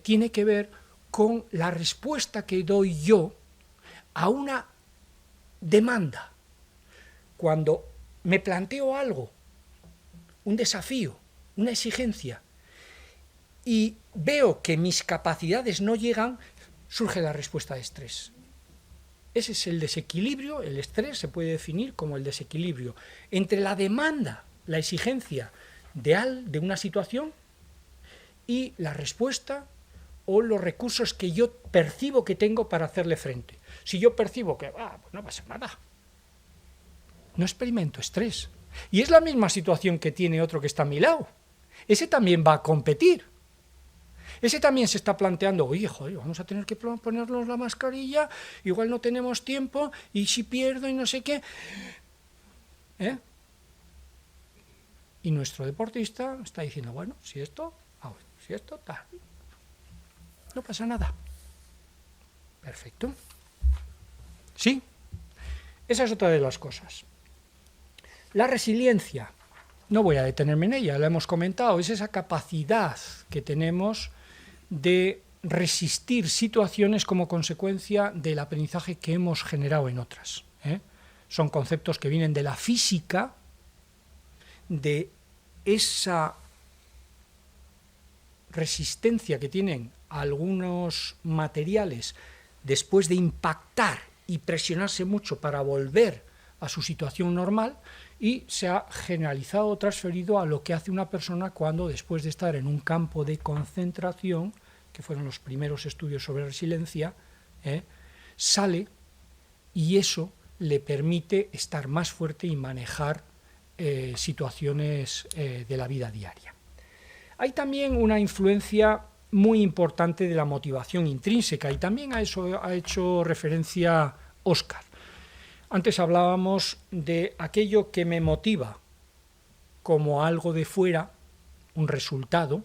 tiene que ver con la respuesta que doy yo a una demanda. Cuando me planteo algo, un desafío, una exigencia, y veo que mis capacidades no llegan, surge la respuesta de estrés. Ese es el desequilibrio, el estrés se puede definir como el desequilibrio entre la demanda, la exigencia de una situación y la respuesta o los recursos que yo percibo que tengo para hacerle frente. Si yo percibo que pues no pasa nada, no experimento estrés. Y es la misma situación que tiene otro que está a mi lado. Ese también va a competir. Ese también se está planteando, oye, joder, vamos a tener que ponernos la mascarilla, igual no tenemos tiempo, y si pierdo y no sé qué. Y nuestro deportista está diciendo, bueno, si esto, tal, no pasa nada. Perfecto. Sí, esa es otra de las cosas. La resiliencia, no voy a detenerme en ella, la hemos comentado, es esa capacidad que tenemos de resistir situaciones como consecuencia del aprendizaje que hemos generado en otras. Son conceptos que vienen de la física, de esa resistencia que tienen algunos materiales después de impactar y presionarse mucho para volver a su situación normal, y se ha generalizado o transferido a lo que hace una persona cuando, después de estar en un campo de concentración, que fueron los primeros estudios sobre resiliencia, sale, y eso le permite estar más fuerte y manejar situaciones de la vida diaria. Hay también una influencia muy importante de la motivación intrínseca, y también a eso ha hecho referencia Óscar. Antes hablábamos de aquello que me motiva como algo de fuera, un resultado,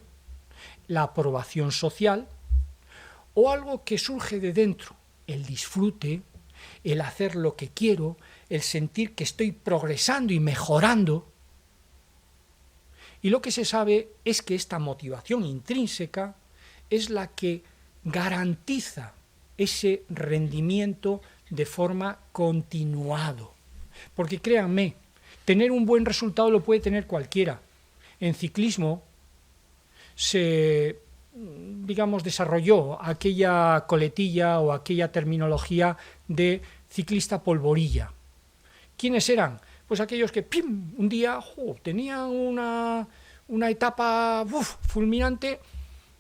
la aprobación social, o algo que surge de dentro, el disfrute, el hacer lo que quiero, el sentir que estoy progresando y mejorando. Y lo que se sabe es que esta motivación intrínseca es la que garantiza ese rendimiento de forma continuado. Porque créanme, tener un buen resultado lo puede tener cualquiera. En ciclismo se, desarrolló aquella coletilla o aquella terminología de ciclista polvorilla. ¿Quiénes eran? Pues aquellos que un día tenían una etapa fulminante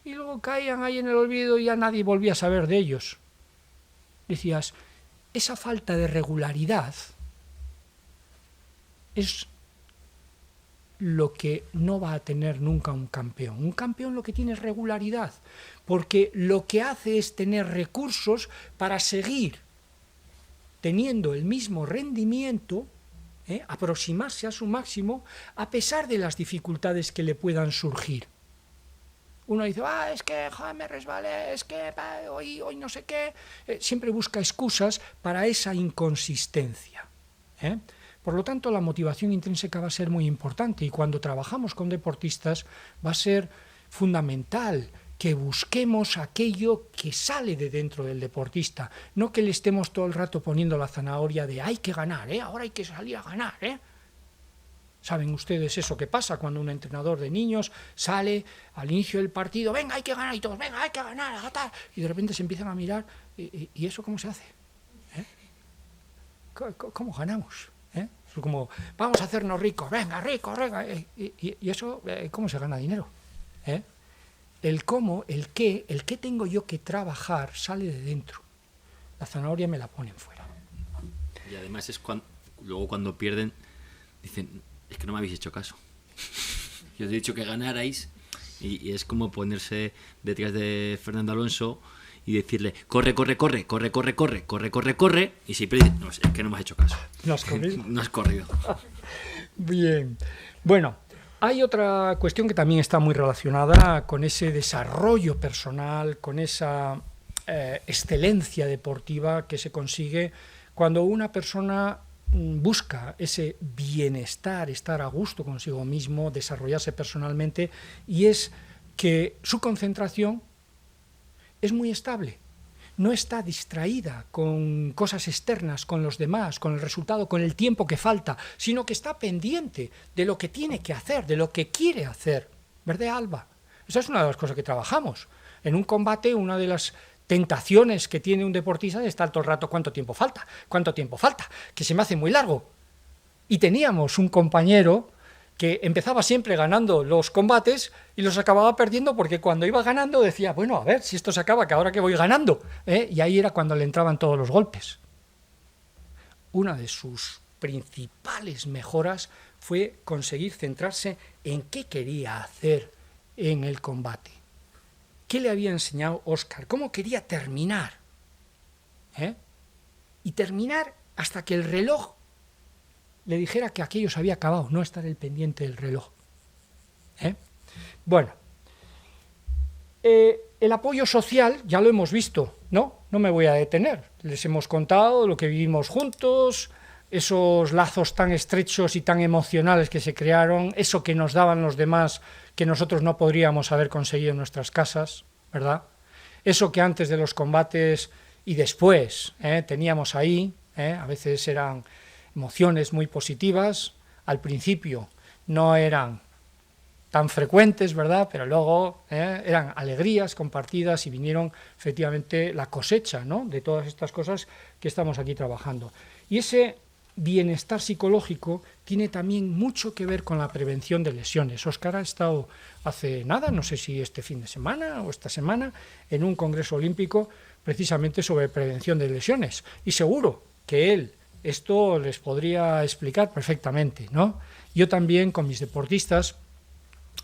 y luego caían ahí en el olvido y ya nadie volvía a saber de ellos. Decías, esa falta de regularidad es lo que no va a tener nunca un campeón. Un campeón lo que tiene es regularidad, porque lo que hace es tener recursos para seguir teniendo el mismo rendimiento, aproximarse a su máximo, a pesar de las dificultades que le puedan surgir. Uno dice, es que me resbalé, es que hoy no sé qué. Siempre busca excusas para esa inconsistencia. Por lo tanto, la motivación intrínseca va a ser muy importante, y cuando trabajamos con deportistas va a ser fundamental que busquemos aquello que sale de dentro del deportista, no que le estemos todo el rato poniendo la zanahoria de hay que ganar, ahora hay que salir a ganar. ¿Saben ustedes eso que pasa cuando un entrenador de niños sale al inicio del partido, venga, hay que ganar, y todos, venga, hay que ganar, y de repente se empiezan a mirar, ¿y eso cómo se hace? ¿Cómo ganamos? Es como, vamos a hacernos ricos, venga, ricos, y eso, ¿cómo se gana dinero? El cómo, el qué tengo yo que trabajar sale de dentro. La zanahoria me la ponen fuera. Y además es luego cuando pierden, dicen, es que no me habéis hecho caso. Yo os he dicho que ganarais, y es como ponerse detrás de Fernando Alonso y decirle, corre, corre, corre, corre, corre, corre, corre, corre, corre, y siempre dice, no, es que no me has hecho caso. ¿No has corrido? No has corrido. Bien. Bueno, hay otra cuestión que también está muy relacionada con ese desarrollo personal, con esa excelencia deportiva que se consigue cuando una persona busca ese bienestar, estar a gusto consigo mismo, desarrollarse personalmente, y es que su concentración es muy estable. No está distraída con cosas externas, con los demás, con el resultado, con el tiempo que falta, sino que está pendiente de lo que tiene que hacer, de lo que quiere hacer. ¿Verdad, Alba? Esa es una de las cosas que trabajamos. En un combate, una de las tentaciones que tiene un deportista de estar todo el rato, ¿cuánto tiempo falta? ¿Cuánto tiempo falta? Que se me hace muy largo. Y teníamos un compañero que empezaba siempre ganando los combates y los acababa perdiendo porque cuando iba ganando decía, bueno, a ver, si esto se acaba, que ahora que voy ganando, y ahí era cuando le entraban todos los golpes. Una de sus principales mejoras fue conseguir centrarse en qué quería hacer en el combate. ¿Qué le había enseñado Óscar? ¿Cómo quería terminar? Y terminar hasta que el reloj le dijera que aquello se había acabado, no estar el pendiente del reloj. Bueno, el apoyo social ya lo hemos visto, ¿no? No me voy a detener. Les hemos contado lo que vivimos juntos, esos lazos tan estrechos y tan emocionales que se crearon, eso que nos daban los demás que nosotros no podríamos haber conseguido en nuestras casas, ¿verdad? Eso que antes de los combates y después teníamos ahí, a veces eran emociones muy positivas, al principio no eran tan frecuentes, ¿verdad? Pero luego eran alegrías compartidas y vinieron efectivamente la cosecha, ¿no?, de todas estas cosas que estamos aquí trabajando. Y ese bienestar psicológico tiene también mucho que ver con la prevención de lesiones. Óscar ha estado hace nada, no sé si este fin de semana o esta semana, en un congreso olímpico precisamente sobre prevención de lesiones. Y seguro que él esto les podría explicar perfectamente, ¿no? Yo también con mis deportistas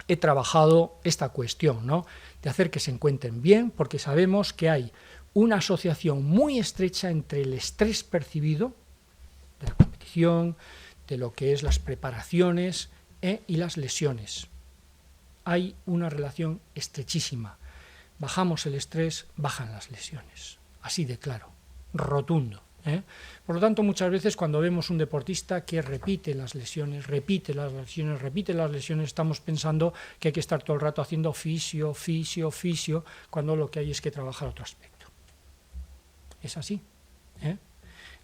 he trabajado esta cuestión, ¿no?, de hacer que se encuentren bien, porque sabemos que hay una asociación muy estrecha entre el estrés percibido de la competición, de lo que es las preparaciones y las lesiones. Hay una relación estrechísima. Bajamos el estrés, bajan las lesiones. Así de claro, rotundo. Por lo tanto, muchas veces cuando vemos un deportista que repite las lesiones, estamos pensando que hay que estar todo el rato haciendo fisio, cuando lo que hay es que trabajar otro aspecto. Es así.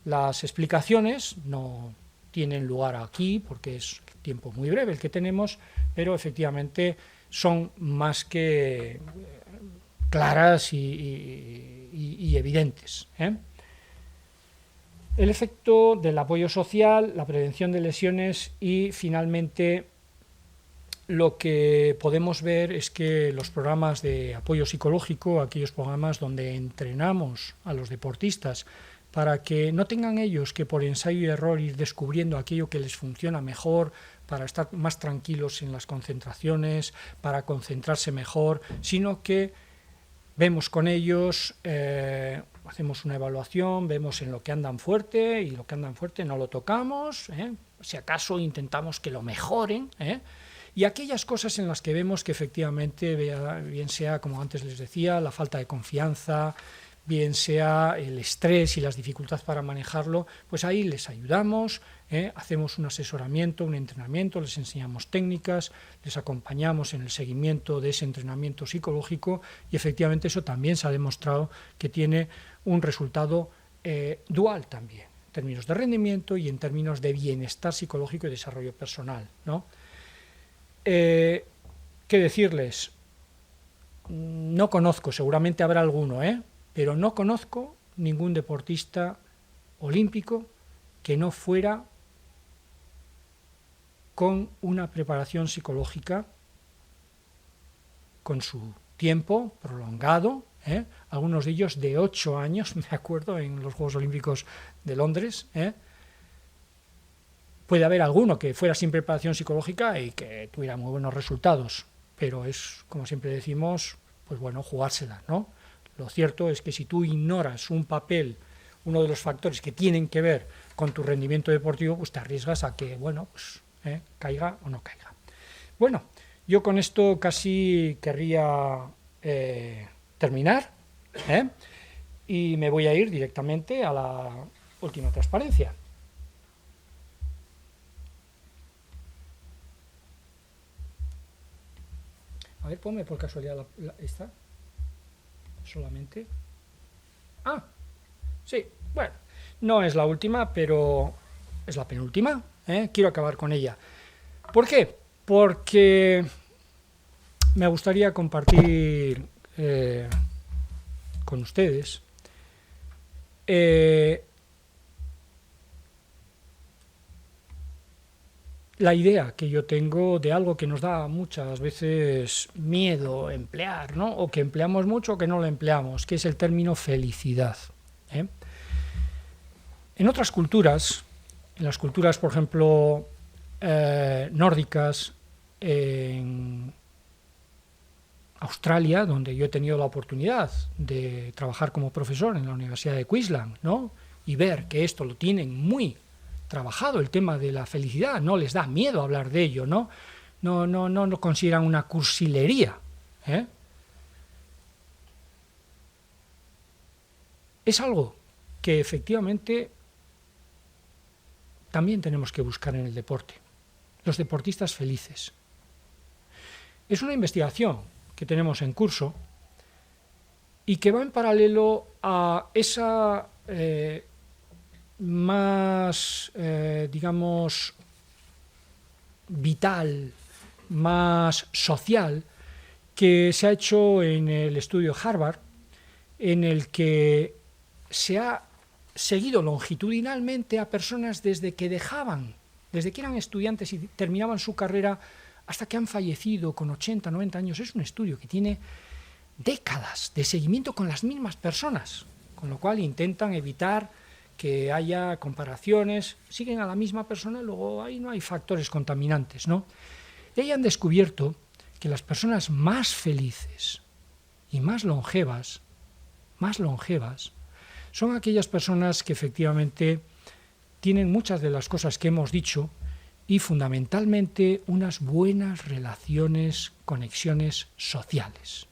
Las explicaciones no tienen lugar aquí porque es tiempo muy breve el que tenemos, pero efectivamente son más que claras y evidentes. El efecto del apoyo social, la prevención de lesiones y finalmente lo que podemos ver es que los programas de apoyo psicológico, aquellos programas donde entrenamos a los deportistas para que no tengan ellos que por ensayo y error ir descubriendo aquello que les funciona mejor, para estar más tranquilos en las concentraciones, para concentrarse mejor, sino que vemos con ellos, hacemos una evaluación, vemos en lo que andan fuerte y lo que andan fuerte no lo tocamos, si acaso intentamos que lo mejoren, y aquellas cosas en las que vemos que efectivamente, bien sea, como antes les decía, la falta de confianza, bien sea el estrés y las dificultades para manejarlo, pues ahí les ayudamos, hacemos un asesoramiento, un entrenamiento, les enseñamos técnicas, les acompañamos en el seguimiento de ese entrenamiento psicológico y efectivamente eso también se ha demostrado que tiene un resultado dual también, en términos de rendimiento y en términos de bienestar psicológico y desarrollo personal, ¿no? ¿Qué decirles? No conozco, seguramente habrá alguno, pero no conozco ningún deportista olímpico que no fuera con una preparación psicológica, con su tiempo prolongado, algunos de ellos de 8 años, me acuerdo, en los Juegos Olímpicos de Londres. Puede haber alguno que fuera sin preparación psicológica y que tuviera muy buenos resultados, pero es, como siempre decimos, pues bueno, jugársela, ¿no? Lo cierto es que si tú ignoras un papel, uno de los factores que tienen que ver con tu rendimiento deportivo, pues te arriesgas a que, bueno, pues caiga o no caiga. Bueno, yo con esto casi querría terminar, y me voy a ir directamente a la última transparencia. A ver, ponme por casualidad esta. Solamente. Ah, sí, bueno, no es la última, pero es la penúltima. Quiero acabar con ella. ¿Por qué? Porque me gustaría compartir con ustedes la idea que yo tengo de algo que nos da muchas veces miedo emplear, ¿no? O que empleamos mucho o que no lo empleamos, que es el término felicidad. En otras culturas, en las culturas, por ejemplo, nórdicas, en Australia, donde yo he tenido la oportunidad de trabajar como profesor en la Universidad de Queensland, ¿no? Y ver que esto lo tienen muy trabajado, el tema de la felicidad, no les da miedo hablar de ello, ¿no? No lo consideran una cursilería. Es algo que efectivamente también tenemos que buscar en el deporte. Los deportistas felices. Es una investigación que tenemos en curso y que va en paralelo a esa más, digamos, vital, más social, que se ha hecho en el estudio Harvard, en el que se ha seguido longitudinalmente a personas desde que eran estudiantes y terminaban su carrera hasta que han fallecido con 80, 90 años. Es un estudio que tiene décadas de seguimiento con las mismas personas, con lo cual intentan evitar que haya comparaciones, siguen a la misma persona, luego ahí no hay factores contaminantes, ¿no? Y ahí han descubierto que las personas más felices y más longevas son aquellas personas que efectivamente tienen muchas de las cosas que hemos dicho y fundamentalmente unas buenas relaciones, conexiones sociales.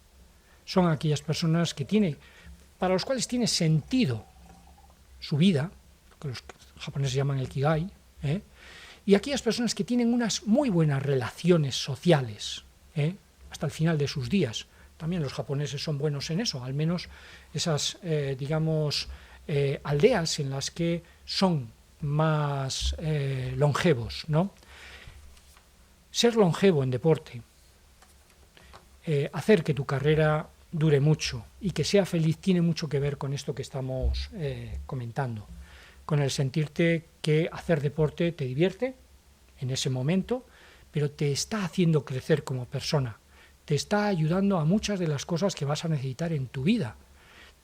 Son aquellas personas que para los cuales tiene sentido su vida, lo que los japoneses llaman el Ikigai, y aquellas personas que tienen unas muy buenas relaciones sociales, hasta el final de sus días. También los japoneses son buenos en eso, al menos esas, aldeas en las que son más longevos, ¿no? Ser longevo en deporte, hacer que tu carrera dure mucho y que sea feliz tiene mucho que ver con esto que estamos comentando, con el sentirte que hacer deporte te divierte en ese momento, pero te está haciendo crecer como persona, te está ayudando a muchas de las cosas que vas a necesitar en tu vida,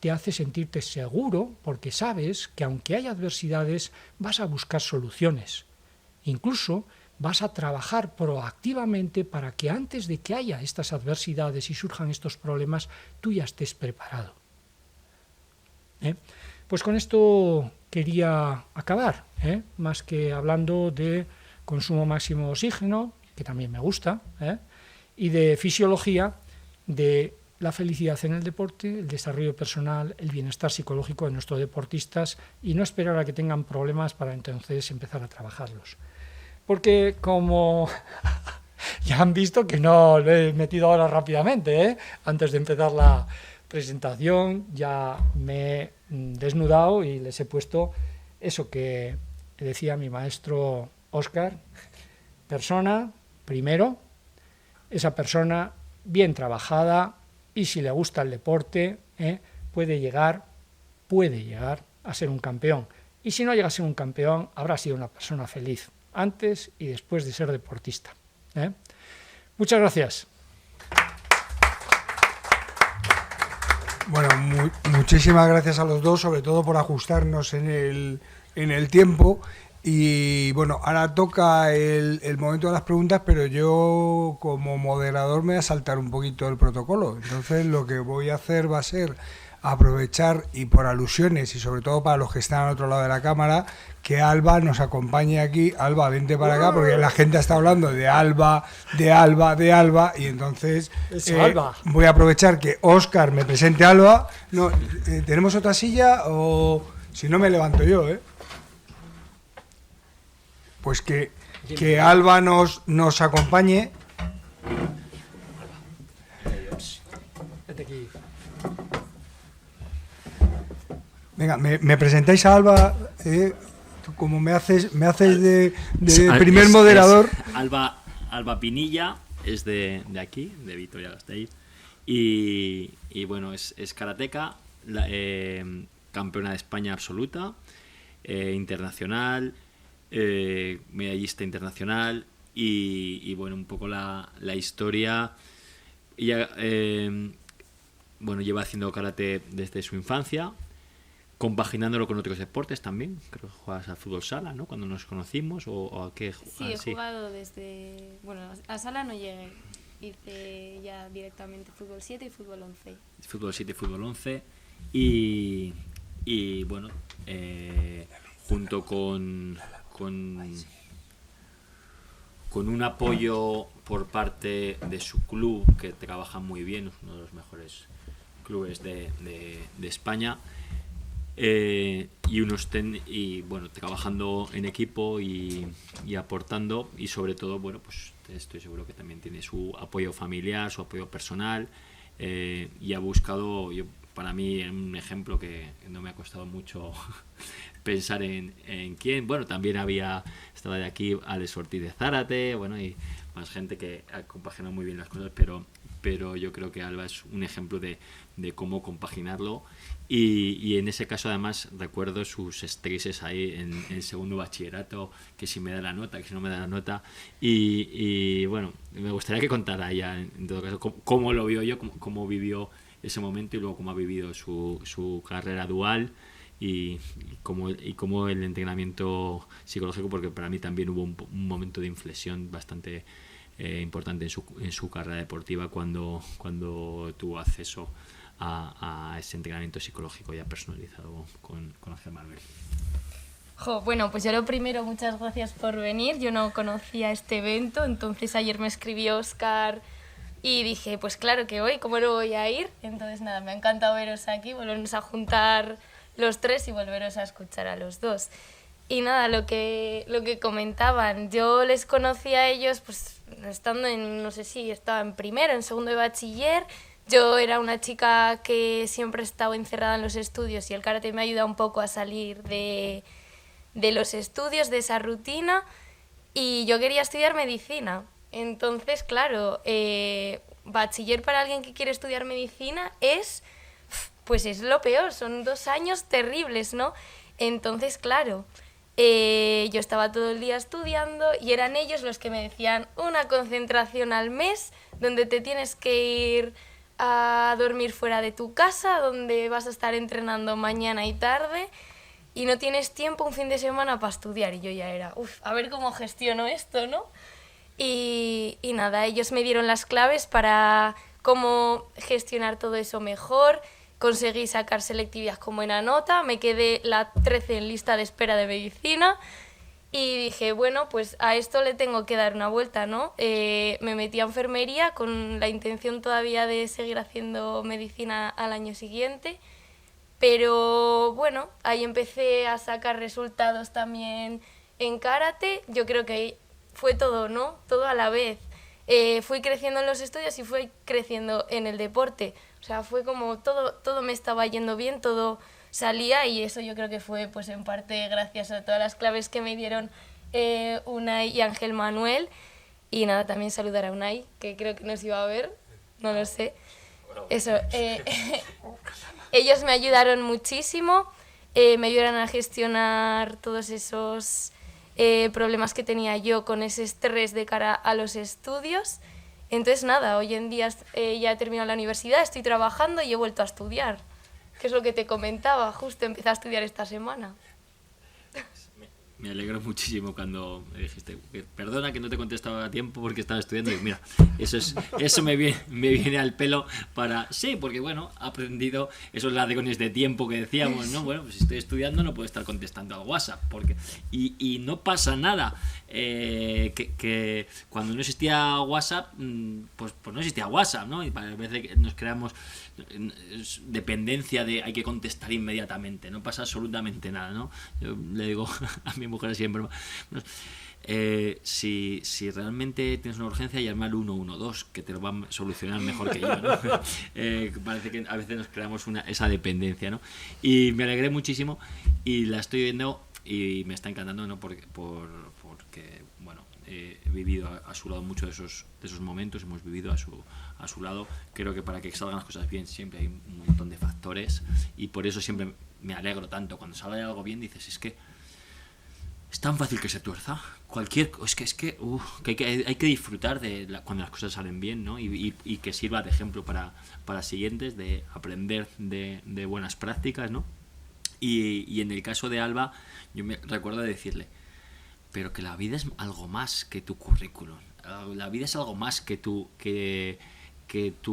te hace sentirte seguro porque sabes que aunque haya adversidades vas a buscar soluciones, incluso vas a trabajar proactivamente para que antes de que haya estas adversidades y surjan estos problemas, tú ya estés preparado. Pues con esto quería acabar, más que hablando de consumo máximo de oxígeno, que también me gusta, y de fisiología, de la felicidad en el deporte, el desarrollo personal, el bienestar psicológico de nuestros deportistas y no esperar a que tengan problemas para entonces empezar a trabajarlos. Porque como ya han visto que no lo he metido ahora rápidamente, antes de empezar la presentación ya me he desnudado y les he puesto eso que decía mi maestro Óscar, persona primero, esa persona bien trabajada y si le gusta el deporte puede llegar a ser un campeón y si no llega a ser un campeón habrá sido una persona feliz antes y después de ser deportista. Muchas gracias. Bueno, muchísimas gracias a los dos, sobre todo por ajustarnos en el tiempo. Y bueno, ahora toca el momento de las preguntas, pero yo como moderador me voy a saltar un poquito el protocolo. Entonces lo que voy a hacer va a ser aprovechar, y por alusiones, y sobre todo para los que están al otro lado de la cámara, que Alba nos acompañe aquí. Alba, vente para acá, porque la gente está hablando de Alba, de Alba, de Alba, y entonces Alba. voy a aprovechar que Óscar me presente a Alba. No, ¿tenemos otra silla? O si no, me levanto yo, Pues que Alba nos acompañe. Vete aquí. Venga, ¿me presentáis a Alba? Como me haces de primer moderador. Alba Pinilla es de aquí, de Vitoria-Gasteiz. Y bueno, es karateca, campeona de España absoluta, internacional, medallista internacional. Y bueno, un poco la historia. Ella lleva haciendo karate desde su infancia, compaginándolo con otros deportes también. Creo que juegas al fútbol sala, ¿no? Cuando nos conocimos, o a qué. Sí, he jugado desde... Bueno, a sala no llegué. Hice ya directamente fútbol 7 y fútbol 11. Fútbol 7 y fútbol 11. Y bueno, junto con un apoyo por parte de su club, que trabaja muy bien, es uno de los mejores clubes de España, y bueno, trabajando en equipo y aportando, y sobre todo, bueno, pues estoy seguro que también tiene su apoyo familiar, su apoyo personal, y ha buscado, para mí, un ejemplo que no me ha costado mucho pensar en quién. Bueno, también estaba de aquí Alex Ortiz de Zárate, bueno, y más gente que ha compaginado muy bien las cosas, pero yo creo que Alba es un ejemplo de cómo compaginarlo, y en ese caso además recuerdo sus estreses ahí en segundo bachillerato, que si me da la nota, que si no me da la nota, y bueno, me gustaría que contara ella en todo caso cómo lo vio yo, cómo vivió ese momento, y luego cómo ha vivido su carrera dual, y cómo el entrenamiento psicológico, porque para mí también hubo un momento de inflexión bastante importante en su carrera deportiva, cuando tuvo acceso a ese entrenamiento psicológico ya personalizado con Ángel Manuel. Bueno, pues yo lo primero, muchas gracias por venir. Yo no conocía este evento, entonces ayer me escribió Óscar y dije, pues claro que voy, ¿cómo no voy a ir? Entonces nada, me ha encantado veros aquí, volvernos a juntar los tres y volveros a escuchar a los dos. Y nada, lo que comentaban, yo les conocí a ellos pues estando no sé si estaba en primero, en segundo de bachiller. Yo era una chica que siempre he estado encerrada en los estudios, y el karate me ha ayudado un poco a salir de los estudios, de esa rutina, y yo quería estudiar medicina. Entonces, claro, bachiller para alguien que quiere estudiar medicina es lo peor, son 2 años terribles, ¿no? Entonces, claro, yo estaba todo el día estudiando, y eran ellos los que me decían una concentración al mes donde te tienes que ir a dormir fuera de tu casa, donde vas a estar entrenando mañana y tarde, y no tienes tiempo un fin de semana para estudiar. Y yo ya era, a ver cómo gestiono esto, ¿no? Y nada, ellos me dieron las claves para cómo gestionar todo eso mejor. Conseguí sacar selectividad con buena nota, me quedé la 13 en lista de espera de medicina, y dije, bueno, pues a esto le tengo que dar una vuelta, ¿no? Me metí a enfermería con la intención todavía de seguir haciendo medicina al año siguiente, pero bueno, ahí empecé a sacar resultados también en karate. Yo creo que fue todo, ¿no? Todo a la vez. Fui creciendo en los estudios y fui creciendo en el deporte. O sea, fue como todo me estaba yendo bien, todo salía, y eso yo creo que fue pues en parte gracias a todas las claves que me dieron Unai y Ángel Manuel. Y nada, también saludar a Unai, que creo que nos iba a ver, no lo sé. Eso, ellos me ayudaron muchísimo, me ayudaron a gestionar todos esos problemas que tenía yo con ese estrés de cara a los estudios. Entonces nada, hoy en día ya he terminado la universidad, estoy trabajando y he vuelto a estudiar, que es lo que te comentaba, justo empecé a estudiar esta semana. Me alegro muchísimo cuando me dijiste que perdona que no te contestaba a tiempo porque estaba estudiando. Y mira, eso me viene al pelo para... Sí, porque bueno, he aprendido esos ladrones de tiempo que decíamos, ¿no? Bueno, pues si estoy estudiando no puedo estar contestando al WhatsApp. Y no pasa nada. Que cuando no existía WhatsApp, pues no existía WhatsApp, ¿no? Y a veces nos creamos dependencia de hay que contestar inmediatamente. No pasa absolutamente nada, ¿no? Yo le digo a mi mujer siempre, bueno, si realmente tienes una urgencia, llama al 112, que te lo va a solucionar mejor que yo, ¿no? Parece que a veces nos creamos esa dependencia, ¿no? Y me alegré muchísimo y la estoy viendo y me está encantando, ¿no? Porque bueno, he vivido a su lado muchos de esos momentos, hemos vivido a su lado. Creo que para que salgan las cosas bien siempre hay un montón de factores y por eso siempre me alegro tanto. Cuando sale algo bien dices, es que es tan fácil que se tuerza. Hay que disfrutar cuando las cosas salen bien, ¿no? Y que sirva de ejemplo para siguientes, de aprender de buenas prácticas, ¿no? Y en el caso de Alba, yo me recuerdo decirle, pero que la vida es algo más que tu currículum. La vida es algo más que tu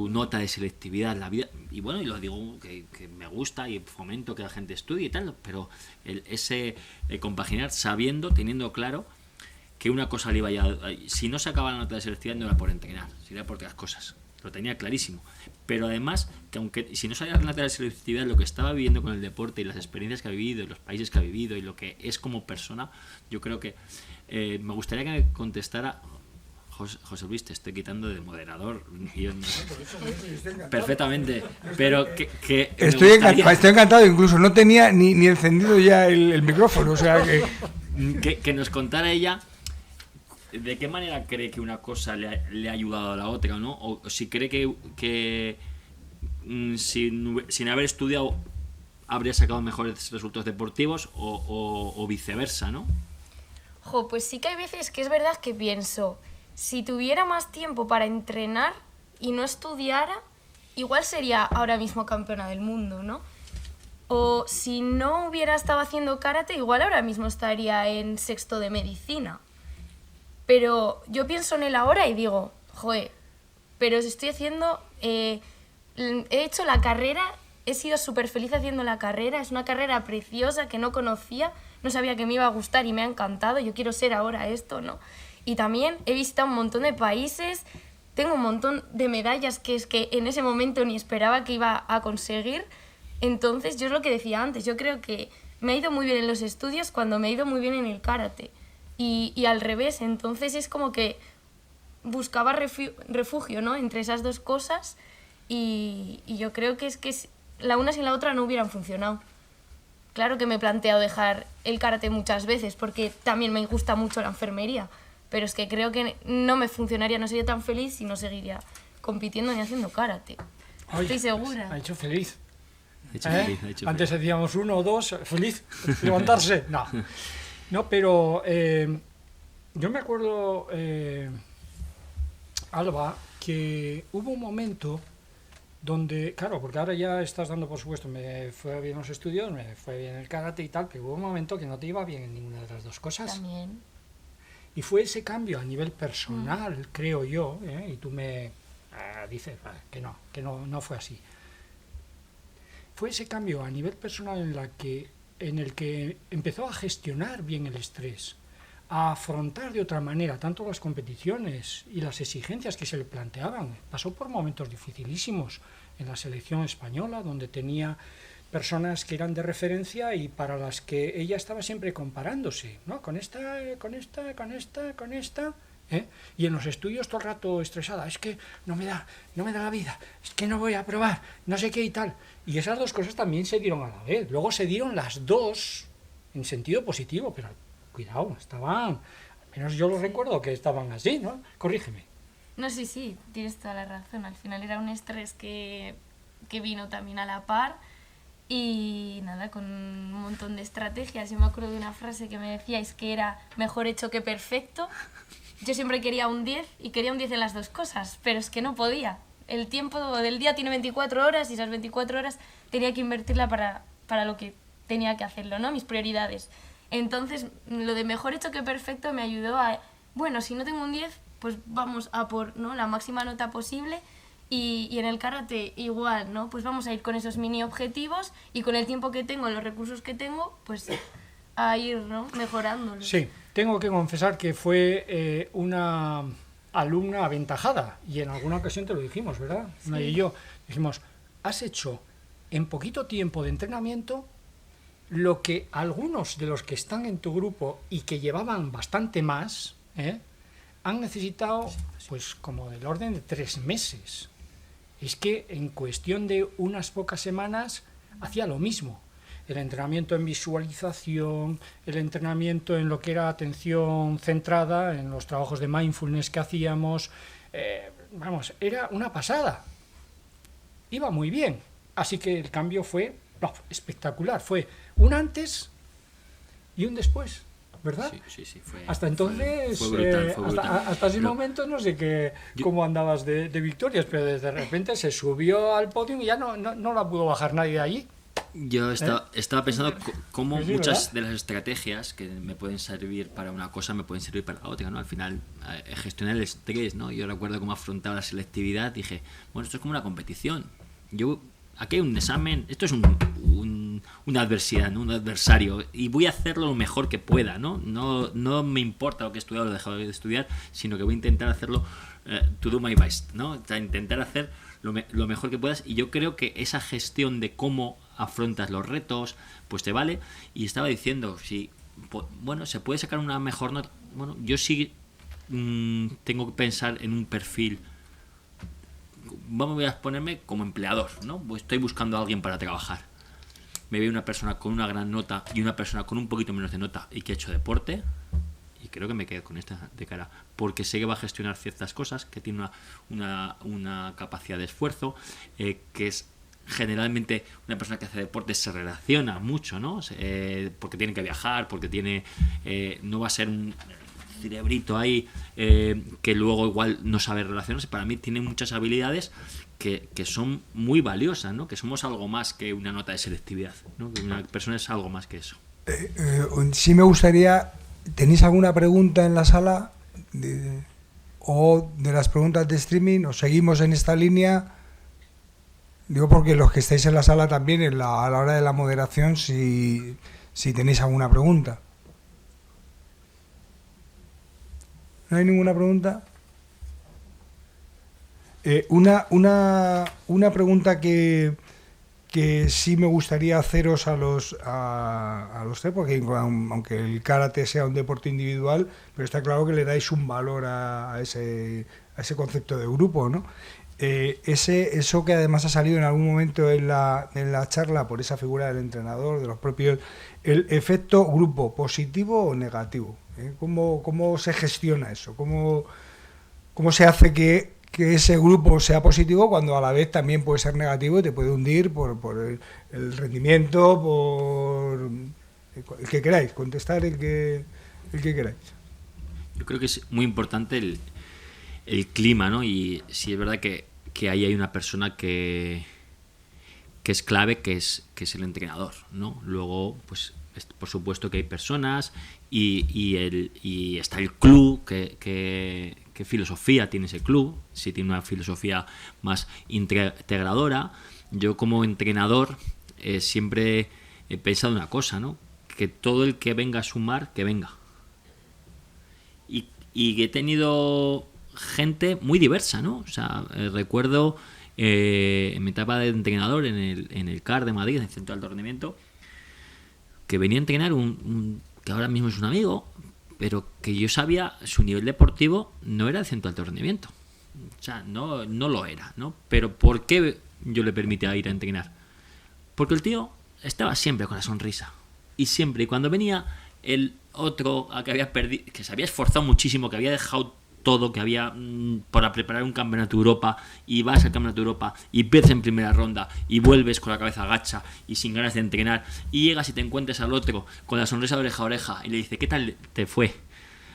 nota de selectividad. La vida, y bueno, y lo digo que me gusta y fomento que la gente estudie y tal, pero ese compaginar sabiendo, teniendo claro que una cosa le iba si no sacaba la nota de selectividad no era por entrenar, sería por otras cosas. Lo tenía clarísimo. Pero además, que aunque si no salía la nota de selectividad, lo que estaba viviendo con el deporte y las experiencias que ha vivido, y los países que ha vivido y lo que es como persona, yo creo que me gustaría que me contestara. José Luis, te estoy quitando de moderador. Perfectamente. Pero que estoy encantado, incluso no tenía ni encendido ya el micrófono. O sea que nos contara ella de qué manera cree que una cosa le ha ayudado a la otra, ¿no? O si cree que sin haber estudiado habría sacado mejores resultados deportivos o viceversa, ¿no? Pues sí que hay veces que es verdad que pienso, si tuviera más tiempo para entrenar y no estudiara, igual sería ahora mismo campeona del mundo, ¿no? O si no hubiera estado haciendo karate, igual ahora mismo estaría en sexto de medicina. Pero yo pienso en él ahora y digo, pero estoy haciendo... he hecho la carrera, he sido súper feliz haciendo la carrera, es una carrera preciosa que no conocía, no sabía que me iba a gustar y me ha encantado, yo quiero ser ahora esto, ¿no? Y también he visitado un montón de países, tengo un montón de medallas que es que en ese momento ni esperaba que iba a conseguir. Entonces, yo es lo que decía antes, yo creo que me ha ido muy bien en los estudios cuando me ha ido muy bien en el karate. Y al revés, entonces es como que buscaba refugio, ¿no? Entre esas dos cosas y yo creo que es que la una sin la otra no hubieran funcionado. Claro que me he planteado dejar el karate muchas veces porque también me gusta mucho la enfermería, pero es que creo que no me funcionaría, no sería tan feliz si no seguiría compitiendo ni haciendo karate. Estoy segura. Ha hecho feliz. Antes decíamos 1 o 2, feliz, levantarse. No, pero yo me acuerdo, Alba, que hubo un momento donde, claro, porque ahora ya estás dando, por supuesto, me fue bien los estudios, me fue bien el karate y tal, pero hubo un momento que no te iba bien en ninguna de las dos cosas. También. Y fue ese cambio a nivel personal, creo yo, y tú me dices que no fue así. Fue ese cambio a nivel personal en el que empezó a gestionar bien el estrés, a afrontar de otra manera tanto las competiciones y las exigencias que se le planteaban. Pasó por momentos dificilísimos en la selección española, donde tenía personas que eran de referencia y para las que ella estaba siempre comparándose, ¿no? Con esta, y en los estudios todo el rato estresada, es que no me da la vida, es que no voy a probar, no sé qué y tal. Y esas dos cosas también se dieron a la vez. Luego se dieron las dos en sentido positivo, pero cuidado, estaban, al menos yo lo recuerdo que estaban así, ¿no? Corrígeme. No, sí, tienes toda la razón. Al final era un estrés que vino también a la par y nada, con un montón de estrategias. Yo me acuerdo de una frase que me decíais que era mejor hecho que perfecto. Yo siempre quería un 10 y quería un 10 en las dos cosas, pero es que no podía. El tiempo del día tiene 24 horas y esas 24 horas tenía que invertirla para lo que tenía que hacerlo, ¿no? Mis prioridades. Entonces, lo de mejor hecho que perfecto me ayudó a, bueno, si no tengo un 10, pues vamos a por, ¿no?, la máxima nota posible. Y en el karate igual, ¿no? Pues vamos a ir con esos mini objetivos y con el tiempo que tengo, los recursos que tengo, pues a ir, ¿no?, mejorándolo. Sí, tengo que confesar que fue una alumna aventajada, y en alguna ocasión te lo dijimos, ¿verdad? Sí. Una y yo dijimos, has hecho en poquito tiempo de entrenamiento lo que algunos de los que están en tu grupo y que llevaban bastante más, han necesitado pues como del orden de 3 meses. Es que en cuestión de unas pocas semanas hacía lo mismo. El entrenamiento en visualización, el entrenamiento en lo que era atención centrada, en los trabajos de mindfulness que hacíamos, vamos, era una pasada. Iba muy bien. Así que el cambio fue espectacular. Fue un antes y un después, ¿verdad? Sí, fue, hasta entonces, fue brutal. hasta ese momento no sé cómo andabas de victorias, pero de repente se subió al podio y ya no la pudo bajar nadie de allí. Yo estaba pensando cómo Sí, muchas ¿verdad? de las estrategias que me pueden servir para una cosa me pueden servir para la otra, ¿no? Al final, gestionar el estrés, ¿no? Yo recuerdo cómo afrontaba la selectividad, dije, bueno, esto es como una competición. Aquí hay un examen, esto es una adversidad, ¿no?, un adversario, y voy a hacerlo lo mejor que pueda, ¿no? No me importa lo que he estudiado o lo he dejado de estudiar, sino que voy a intentar hacerlo to do my best, ¿no? O sea, intentar hacer lo mejor que puedas, y yo creo que esa gestión de cómo afrontas los retos, pues te vale. Y estaba diciendo, si bueno, se puede sacar una mejor nota. Bueno, yo sí tengo que pensar en un perfil. Voy a ponerme como empleador, ¿no? Pues estoy buscando a alguien para trabajar. Me veo una persona con una gran nota y una persona con un poquito menos de nota y que ha hecho deporte, y creo que me quedo con esta de cara, porque sé que va a gestionar ciertas cosas, que tiene una capacidad de esfuerzo, que es generalmente una persona que hace deporte se relaciona mucho, ¿no? Porque tiene que viajar, porque no va a ser un cerebrito ahí que luego igual no sabe relacionarse. Para mí tiene muchas habilidades que son muy valiosas, ¿no? Que somos algo más que una nota de selectividad, ¿no? Que una persona es algo más que eso. Sí me gustaría, ¿tenéis alguna pregunta en la sala? O de las preguntas de streaming, ¿o seguimos en esta línea? Digo porque los que estáis en la sala también, a la hora de la moderación, si tenéis alguna pregunta. ¿No hay ninguna pregunta? Una pregunta que sí me gustaría haceros a los tres, porque aunque el karate sea un deporte individual, pero está claro que le dais un valor a ese concepto de grupo, ¿no? Eso que además ha salido en algún momento en la charla por esa figura del entrenador, de los propios, el efecto grupo, positivo o negativo. ¿Cómo se gestiona eso? ¿Cómo se hace que ese grupo sea positivo cuando a la vez también puede ser negativo y te puede hundir por el rendimiento, por el que queráis, contestar el que queráis? Yo creo que es muy importante el clima, ¿no? Y sí es verdad que ahí hay una persona que es clave, que es el entrenador, ¿no? Luego, pues por supuesto que hay personas y está el club, qué filosofía tiene ese club, si tiene una filosofía más integradora. Yo como entrenador siempre he pensado una cosa, ¿no? Que todo el que venga a sumar, que venga. Y he tenido gente muy diversa, ¿no? O sea, recuerdo en mi etapa de entrenador en el CAR de Madrid, en el Centro de Alto Rendimiento, que venía a entrenar que ahora mismo es un amigo, pero que yo sabía su nivel deportivo no era el Centro de Alto Rendimiento. O sea, no lo era, ¿no? Pero ¿por qué yo le permitía ir a entrenar? Porque el tío estaba siempre con la sonrisa. Y cuando venía el otro que había perdido, que se había esforzado muchísimo, que había dejado todo, que había para preparar un campeonato de Europa, y vas al campeonato de Europa y pierdes en primera ronda y vuelves con la cabeza agacha y sin ganas de entrenar, y llegas y te encuentras al otro con la sonrisa de oreja a oreja y le dice, ¿qué tal te fue?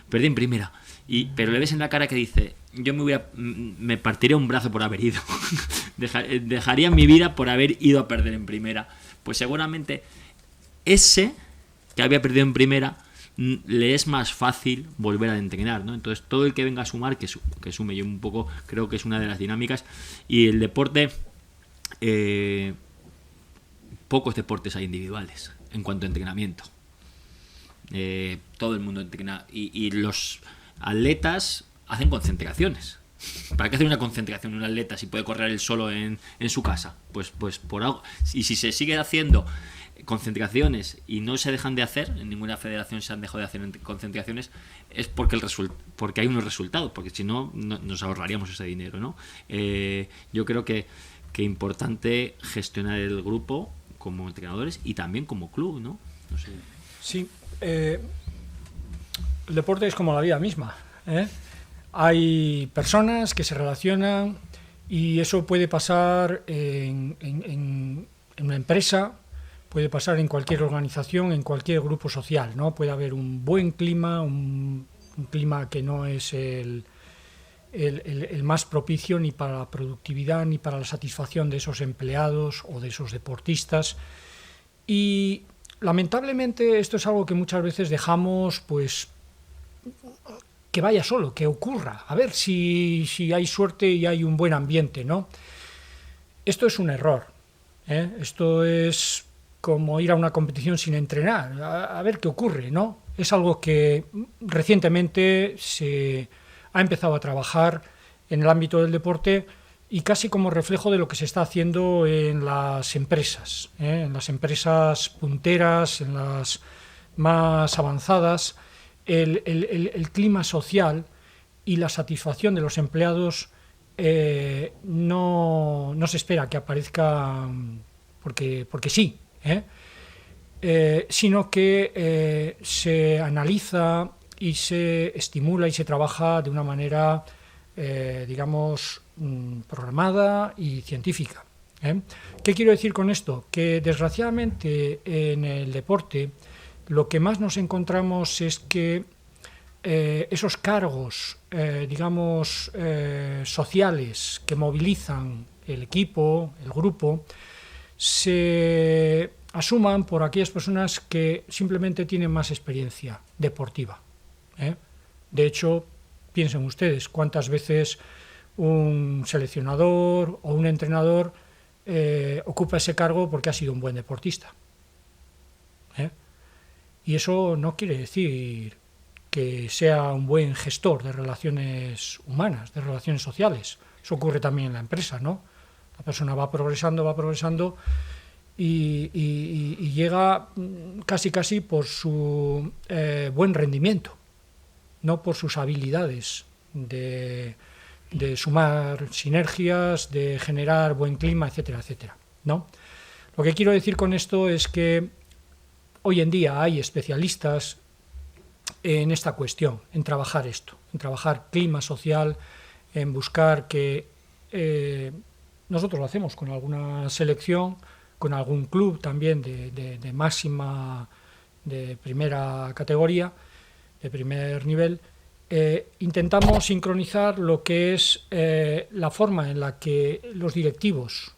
Perdí en primera. Pero le ves en la cara que dice, yo me partiría un brazo por haber ido. Dejaría mi vida por haber ido a perder en primera. Pues seguramente ese, que había perdido en primera, le es más fácil volver a entrenar, ¿no? Entonces todo el que venga a sumar, que sume. Yo un poco creo que es una de las dinámicas. Y el deporte, pocos deportes hay individuales en cuanto a entrenamiento. Todo el mundo entrena y los atletas hacen concentraciones. ¿Para qué hacer una concentración un atleta si puede correr él solo en su casa? Pues por algo. Y si se sigue haciendo concentraciones y no se dejan de hacer, en ninguna federación se han dejado de hacer concentraciones, es porque hay unos resultados, porque si no, nos ahorraríamos ese dinero, ¿no? Yo creo que importante gestionar el grupo como entrenadores y también como club, ¿no? No sé. Sí, el deporte es como la vida misma, ¿eh? Hay personas que se relacionan y eso puede pasar en una empresa, puede pasar en cualquier organización, en cualquier grupo social, ¿no? Puede haber un buen clima, un clima que no es el más propicio ni para la productividad ni para la satisfacción de esos empleados o de esos deportistas. Y lamentablemente esto es algo que muchas veces dejamos, pues, que vaya solo, que ocurra, a ver si hay suerte y hay un buen ambiente, ¿no? Esto es un error, ¿eh? Esto es como ir a una competición sin entrenar, a ver qué ocurre, ¿no? Es algo que recientemente se ha empezado a trabajar en el ámbito del deporte y casi como reflejo de lo que se está haciendo en las empresas, en las empresas punteras, en las más avanzadas. El clima social y la satisfacción de los empleados no se espera que aparezca porque sí, sino que se analiza y se estimula y se trabaja de una manera, digamos, programada y científica. ¿Qué quiero decir con esto? Que desgraciadamente en el deporte lo que más nos encontramos es que esos cargos, digamos, sociales que movilizan el equipo, el grupo, se asuman por aquellas personas que simplemente tienen más experiencia deportiva. De hecho, piensen ustedes cuántas veces un seleccionador o un entrenador ocupa ese cargo porque ha sido un buen deportista. Y eso no quiere decir que sea un buen gestor de relaciones humanas, de relaciones sociales. Eso ocurre también en la empresa, ¿no? La persona va progresando y llega casi por su buen rendimiento, no por sus habilidades de sumar sinergias, de generar buen clima, etcétera, etcétera, ¿no? Lo que quiero decir con esto es que hoy en día hay especialistas en esta cuestión, en trabajar esto, en trabajar clima social, en buscar que nosotros lo hacemos con alguna selección, con algún club también de máxima, de primera categoría, de primer nivel. Intentamos sincronizar lo que es la forma en la que los directivos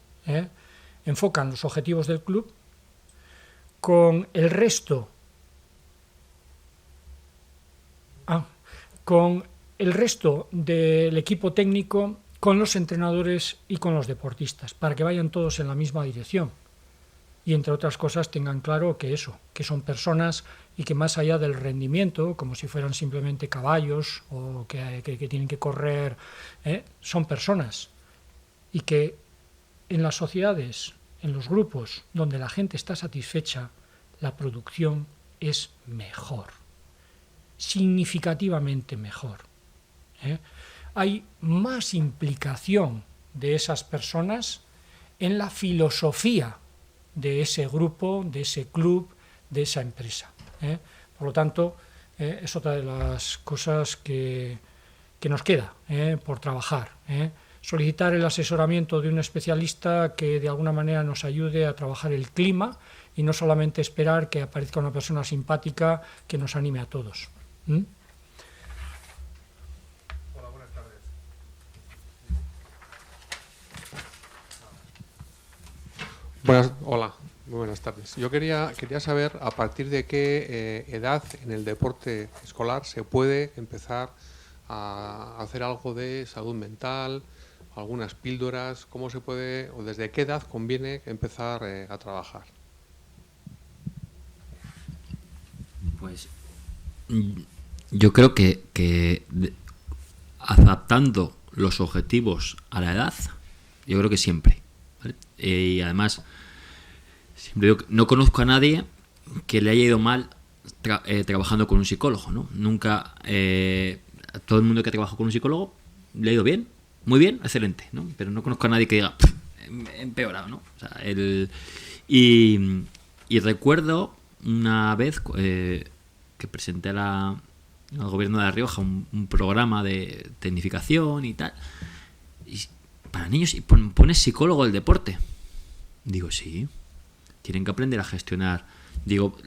enfocan los objetivos del club con el resto del equipo técnico, con los entrenadores y con los deportistas, para que vayan todos en la misma dirección y, entre otras cosas, tengan claro que son personas y que más allá del rendimiento, como si fueran simplemente caballos o que tienen que correr, son personas, y que en las sociedades, en los grupos donde la gente está satisfecha, la producción es mejor, significativamente mejor. Hay más implicación de esas personas en la filosofía de ese grupo, de ese club, de esa empresa. Por lo tanto, es otra de las cosas que nos queda por trabajar. Solicitar el asesoramiento de un especialista que de alguna manera nos ayude a trabajar el clima y no solamente esperar que aparezca una persona simpática que nos anime a todos. Hola, buenas tardes. Hola, Muy buenas tardes. Yo quería saber a partir de qué edad en el deporte escolar se puede empezar a hacer algo de salud mental, algunas píldoras, cómo se puede o desde qué edad conviene empezar a trabajar. Pues yo creo que adaptando los objetivos a la edad, yo creo que siempre, ¿vale? Y además, siempre digo que no conozco a nadie que le haya ido mal trabajando con un psicólogo, ¿no? Nunca, a todo el mundo que ha trabajado con un psicólogo le ha ido bien, muy bien, excelente, ¿no? Pero no conozco a nadie que diga, empeorado, ¿no? O sea, y recuerdo una vez que presenté al gobierno de La Rioja un programa de tecnificación y tal, y para niños, y pones psicólogo del deporte. Digo, sí, tienen que aprender a gestionar. Digo,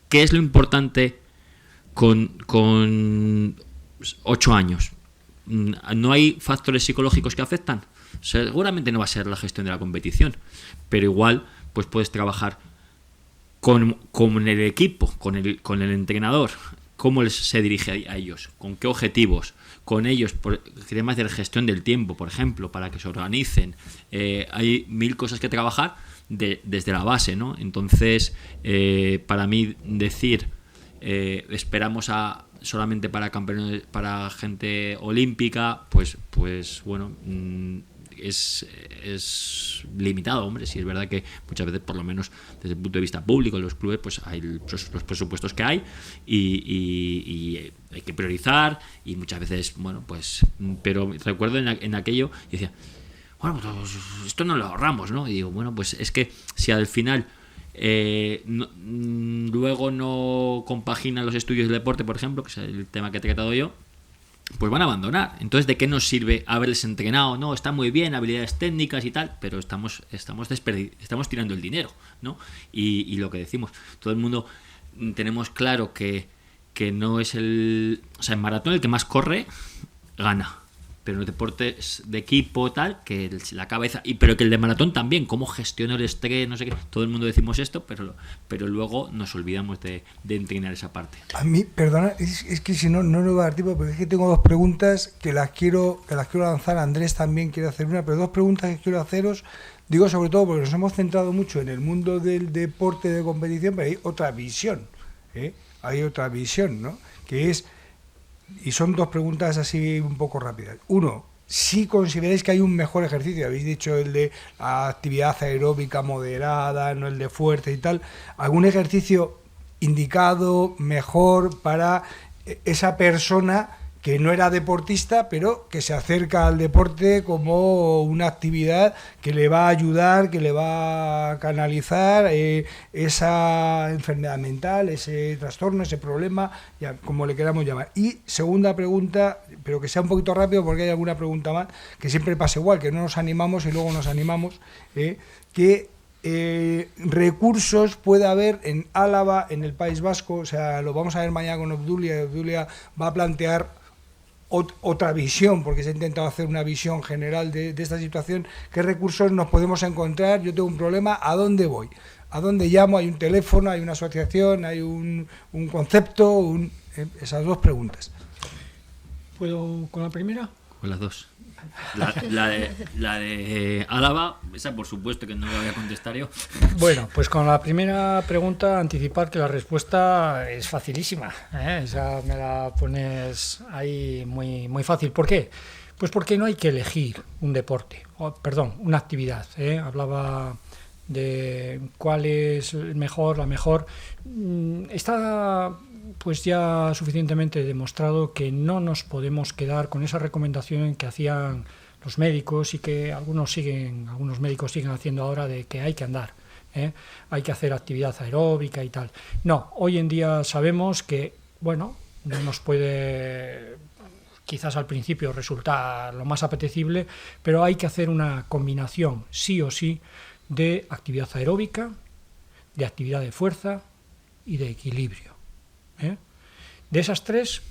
¿qué es lo importante con 8 años? ¿No hay factores psicológicos que afectan? Seguramente no va a ser la gestión de la competición, pero igual pues puedes trabajar con el equipo, con el entrenador, cómo se dirige a ellos, con qué objetivos, con ellos, temas de gestión del tiempo, por ejemplo, para que se organicen. Hay 1000 cosas que trabajar desde la base, ¿no? Entonces, para mí decir esperamos solamente para campeones, para gente olímpica, pues bueno, es limitado, hombre. Sí, es verdad que muchas veces, por lo menos desde el punto de vista público, en los clubes, pues hay los presupuestos que hay y hay que priorizar, y muchas veces, bueno, pues, pero recuerdo en aquello y decía, bueno, pues esto no lo ahorramos, ¿no? Y digo, bueno, pues es que si al final luego no compaginan los estudios del deporte, por ejemplo, que es el tema que he tratado yo, pues van a abandonar. Entonces, ¿de qué nos sirve haberles entrenado? No, está muy bien, habilidades técnicas y tal, pero estamos tirando el dinero, ¿no? Y lo que decimos, todo el mundo tenemos claro que no es en maratón el que más corre gana, pero en los deportes de equipo tal, que la cabeza, pero que el de maratón también, cómo gestiono el estrés, no sé qué, todo el mundo decimos esto, pero luego nos olvidamos de entrenar esa parte. A mí, perdona, es que si no le voy a dar tiempo, porque es que tengo 2 preguntas que las quiero lanzar. Andrés también quiere hacer una, pero 2 preguntas que quiero haceros, digo sobre todo porque nos hemos centrado mucho en el mundo del deporte de competición, pero hay otra visión, hay otra visión, ¿no? Que es, y son 2 preguntas así un poco rápidas. Uno, si consideráis que hay un mejor ejercicio, habéis dicho el de actividad aeróbica moderada, no el de fuerza y tal, ¿algún ejercicio indicado mejor para esa persona que no era deportista, pero que se acerca al deporte como una actividad que le va a ayudar, que le va a canalizar esa enfermedad mental, ese trastorno, ese problema, ya, como le queramos llamar? Y segunda pregunta, pero que sea un poquito rápido porque hay alguna pregunta más, que siempre pasa igual, que no nos animamos y luego nos animamos, que recursos puede haber en Álava, en el País Vasco. O sea, lo vamos a ver mañana con Obdulia. Obdulia va a plantear otra visión, porque se ha intentado hacer una visión general de esta situación. ¿Qué recursos nos podemos encontrar? Yo tengo un problema, ¿a dónde voy? ¿A dónde llamo? ¿Hay un teléfono? ¿Hay una asociación? ¿Hay un concepto? Esas 2 preguntas. ¿Puedo con la primera? Con las 2. La de Álava, esa por supuesto que no la voy a contestar yo. Bueno, pues con la primera pregunta, anticipar que la respuesta es facilísima, Esa me la pones ahí muy, muy fácil. ¿Por qué? Pues porque no hay que elegir un deporte, una actividad. Hablaba de cuál es el mejor, la mejor. Está pues ya suficientemente demostrado que no nos podemos quedar con esa recomendación que hacían los médicos y que algunos médicos siguen haciendo ahora, de que hay que andar, hay que hacer actividad aeróbica y tal. No, hoy en día sabemos que, bueno, no nos puede quizás al principio resultar lo más apetecible, pero hay que hacer una combinación, sí o sí, de actividad aeróbica, de actividad de fuerza y de equilibrio. De esas 3,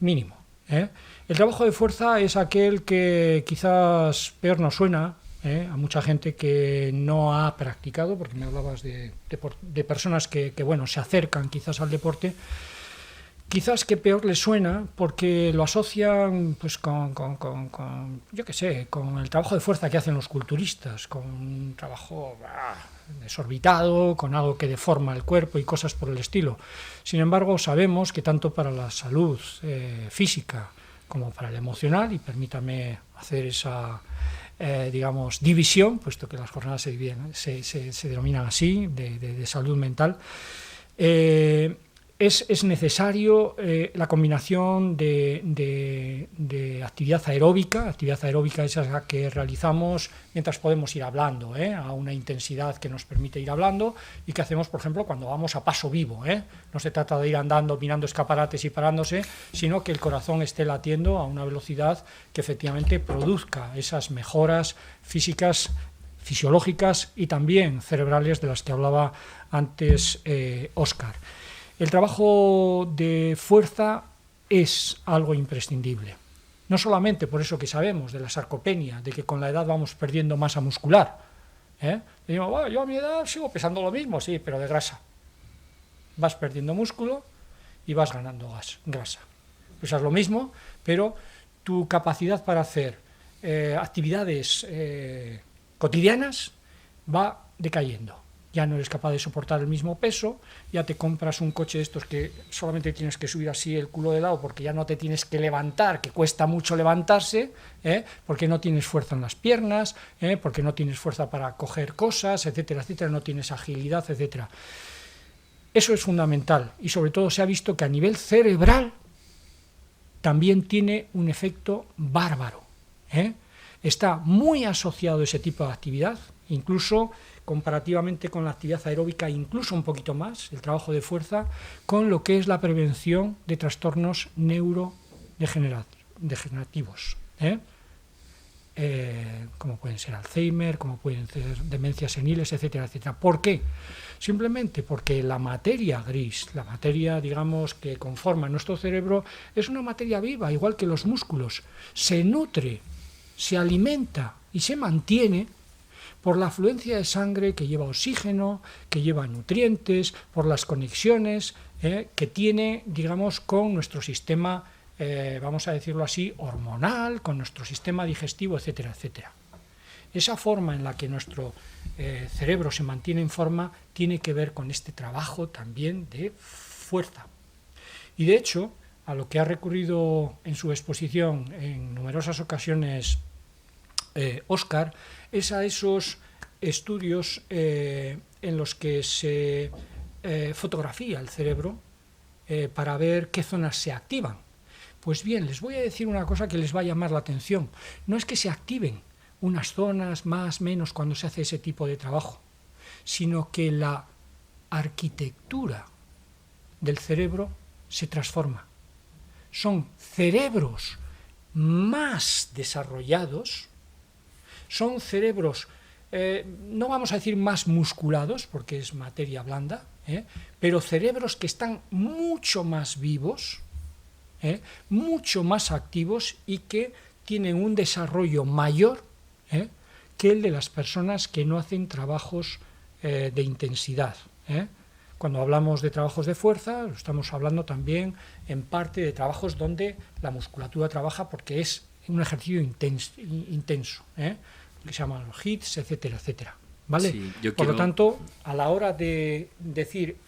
mínimo. El trabajo de fuerza es aquel que quizás peor nos suena, a mucha gente que no ha practicado, porque me hablabas de personas que bueno, se acercan quizás al deporte, quizás que peor les suena porque lo asocian pues con yo qué sé, con el trabajo de fuerza que hacen los culturistas, con un trabajo desorbitado, con algo que deforma el cuerpo y cosas por el estilo. Sin embargo, sabemos que tanto para la salud física como para el emocional, y permítame hacer esa digamos división, puesto que las jornadas se dividen, se denominan así, de salud mental, es necesario la combinación de actividad aeróbica. Actividad aeróbica es esa que realizamos mientras podemos ir hablando, a una intensidad que nos permite ir hablando, y que hacemos, por ejemplo, cuando vamos a paso vivo. No se trata de ir andando, mirando escaparates y parándose, sino que el corazón esté latiendo a una velocidad que efectivamente produzca esas mejoras físicas, fisiológicas y también cerebrales de las que hablaba antes Óscar. El trabajo de fuerza es algo imprescindible. No solamente por eso que sabemos de la sarcopenia, de que con la edad vamos perdiendo masa muscular. Digo, bueno, yo a mi edad sigo pesando lo mismo, sí, pero de grasa. Vas perdiendo músculo y vas ganando grasa. Pesas lo mismo, pero tu capacidad para hacer actividades cotidianas va decayendo. Ya no eres capaz de soportar el mismo peso, ya te compras un coche de estos que solamente tienes que subir así el culo de lado porque ya no te tienes que levantar, que cuesta mucho levantarse, porque no tienes fuerza en las piernas, porque no tienes fuerza para coger cosas, etcétera, etcétera, no tienes agilidad, etcétera. Eso es fundamental, y sobre todo se ha visto que a nivel cerebral también tiene un efecto bárbaro. Está muy asociado ese tipo de actividad, incluso comparativamente con la actividad aeróbica, incluso un poquito más, el trabajo de fuerza, con lo que es la prevención de trastornos neurodegenerativos, como pueden ser Alzheimer, como pueden ser demencias seniles, etcétera, etcétera. ¿Por qué? Simplemente porque la materia gris, la materia, digamos, que conforma nuestro cerebro, es una materia viva, igual que los músculos. Se nutre, se alimenta y se mantiene por la afluencia de sangre que lleva oxígeno, que lleva nutrientes, por las conexiones que tiene, digamos, con nuestro sistema, vamos a decirlo así, hormonal, con nuestro sistema digestivo, etcétera, etcétera. Esa forma en la que nuestro cerebro se mantiene en forma tiene que ver con este trabajo también de fuerza. Y de hecho, a lo que ha recurrido en su exposición en numerosas ocasiones Óscar, es a esos estudios en los que se fotografía el cerebro para ver qué zonas se activan. Pues bien, les voy a decir una cosa que les va a llamar la atención. No es que se activen unas zonas más, menos cuando se hace ese tipo de trabajo, sino que la arquitectura del cerebro se transforma. Son cerebros más desarrollados, son cerebros, no vamos a decir más musculados, porque es materia blanda, pero cerebros que están mucho más vivos, mucho más activos y que tienen un desarrollo mayor que el de las personas que no hacen trabajos de intensidad. Cuando hablamos de trabajos de fuerza, estamos hablando también en parte de trabajos donde la musculatura trabaja porque es un ejercicio intenso, que se llaman los HIITs, etcétera, etcétera. ¿Vale? Sí, Por lo tanto, a la hora de decir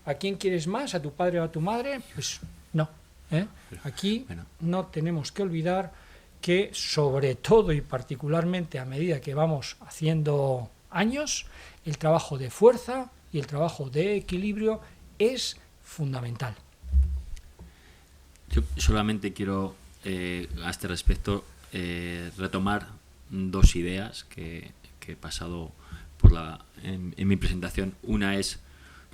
¿a quién quieres más? ¿A tu padre o a tu madre? Pues no. Aquí no tenemos que olvidar que, sobre todo y particularmente a medida que vamos haciendo años, el trabajo de fuerza y el trabajo de equilibrio es fundamental. Yo solamente quiero, a este respecto, retomar dos ideas que he pasado en mi presentación. Una es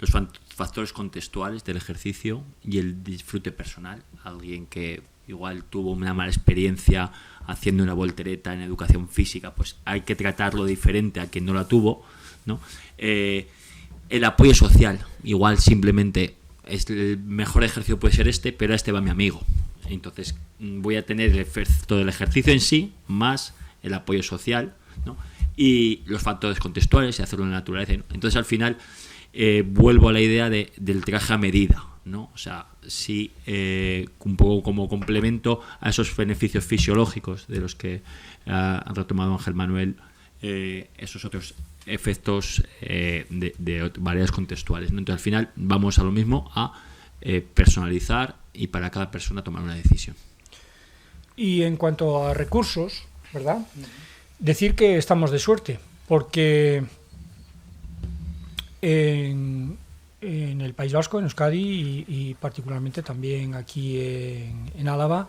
los factores contextuales del ejercicio y el disfrute personal. Alguien que igual tuvo una mala experiencia haciendo una voltereta en educación física, pues hay que tratarlo diferente a quien no la tuvo, ¿no? El apoyo social, igual simplemente el mejor ejercicio puede ser este, pero a este va mi amigo. Entonces voy a tener el efecto del ejercicio en sí más el apoyo social ¿no? Y los factores contextuales y hacerlo en la naturaleza, ¿no? Entonces, al final, vuelvo a la idea del traje a medida, ¿no? O sea, sí, un poco como complemento a esos beneficios fisiológicos de los que ha retomado Ángel Manuel, esos otros efectos de variedades contextuales, ¿no? Entonces, al final, vamos a lo mismo, a personalizar y para cada persona tomar una decisión. Y en cuanto a recursos, ¿verdad? Decir que estamos de suerte, porque en el País Vasco, en Euskadi y particularmente también aquí en Álava,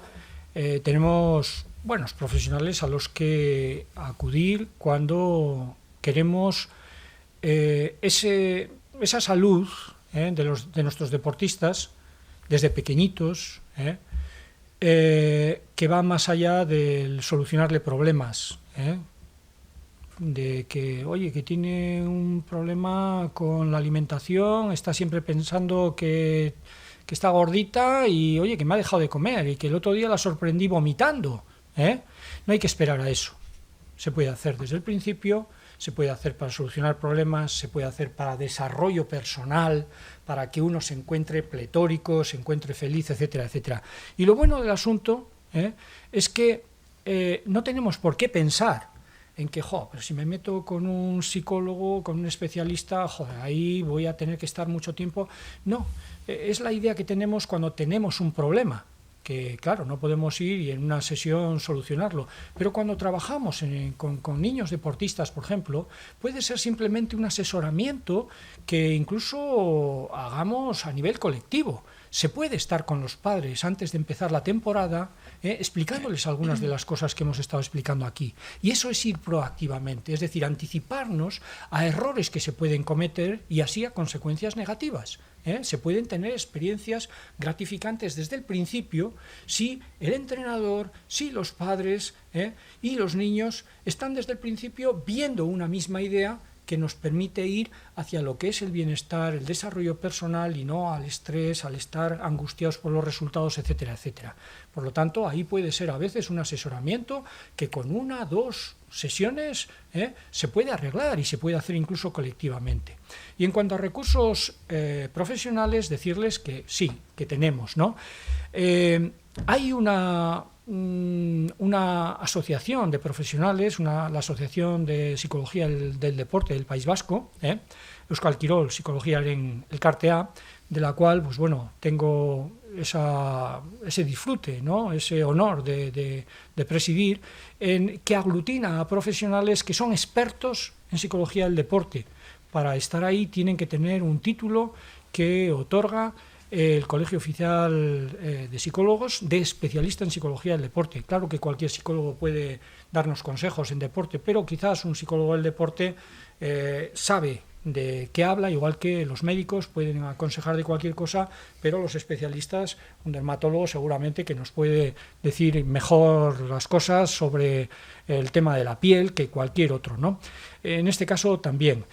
tenemos buenos profesionales a los que acudir cuando queremos esa salud de nuestros deportistas desde pequeñitos, que va más allá del solucionarle problemas, de que, oye, que tiene un problema con la alimentación, está siempre pensando que está gordita y, oye, que me ha dejado de comer y que el otro día la sorprendí vomitando. No hay que esperar a eso. Se puede hacer desde el principio, se puede hacer para solucionar problemas, se puede hacer para desarrollo personal, para que uno se encuentre pletórico, se encuentre feliz, etcétera, etcétera. Y lo bueno del asunto es que no tenemos por qué pensar en que, pero si me meto con un psicólogo, con un especialista, ahí voy a tener que estar mucho tiempo. No, es la idea que tenemos cuando tenemos un problema, que claro, no podemos ir y en una sesión solucionarlo, pero cuando trabajamos con niños deportistas, por ejemplo, puede ser simplemente un asesoramiento que incluso hagamos a nivel colectivo. Se puede estar con los padres antes de empezar la temporada, explicándoles algunas de las cosas que hemos estado explicando aquí. Y eso es ir proactivamente, es decir, anticiparnos a errores que se pueden cometer y así a consecuencias negativas. Se pueden tener experiencias gratificantes desde el principio si el entrenador, si los padres y los niños están desde el principio viendo una misma idea que nos permite ir hacia lo que es el bienestar, el desarrollo personal y no al estrés, al estar angustiados por los resultados, etcétera, etcétera. Por lo tanto, ahí puede ser a veces un asesoramiento que con 1 o 2 sesiones se puede arreglar y se puede hacer incluso colectivamente. Y en cuanto a recursos profesionales, decirles que sí, que tenemos, ¿no? Hay una asociación de profesionales, la Asociación de Psicología del Deporte del País Vasco, Euskal Kirol Psikologiaren Elkartea, de la cual, pues bueno, tengo ese disfrute, ¿no? Ese honor de presidir, que aglutina a profesionales que son expertos en psicología del deporte. Para estar ahí tienen que tener un título que otorga el Colegio Oficial de Psicólogos de especialista en psicología del deporte. Claro que cualquier psicólogo puede darnos consejos en deporte, pero quizás un psicólogo del deporte sabe de qué habla, igual que los médicos pueden aconsejar de cualquier cosa, pero los especialistas, un dermatólogo seguramente que nos puede decir mejor las cosas sobre el tema de la piel que cualquier otro, ¿no? En este caso también.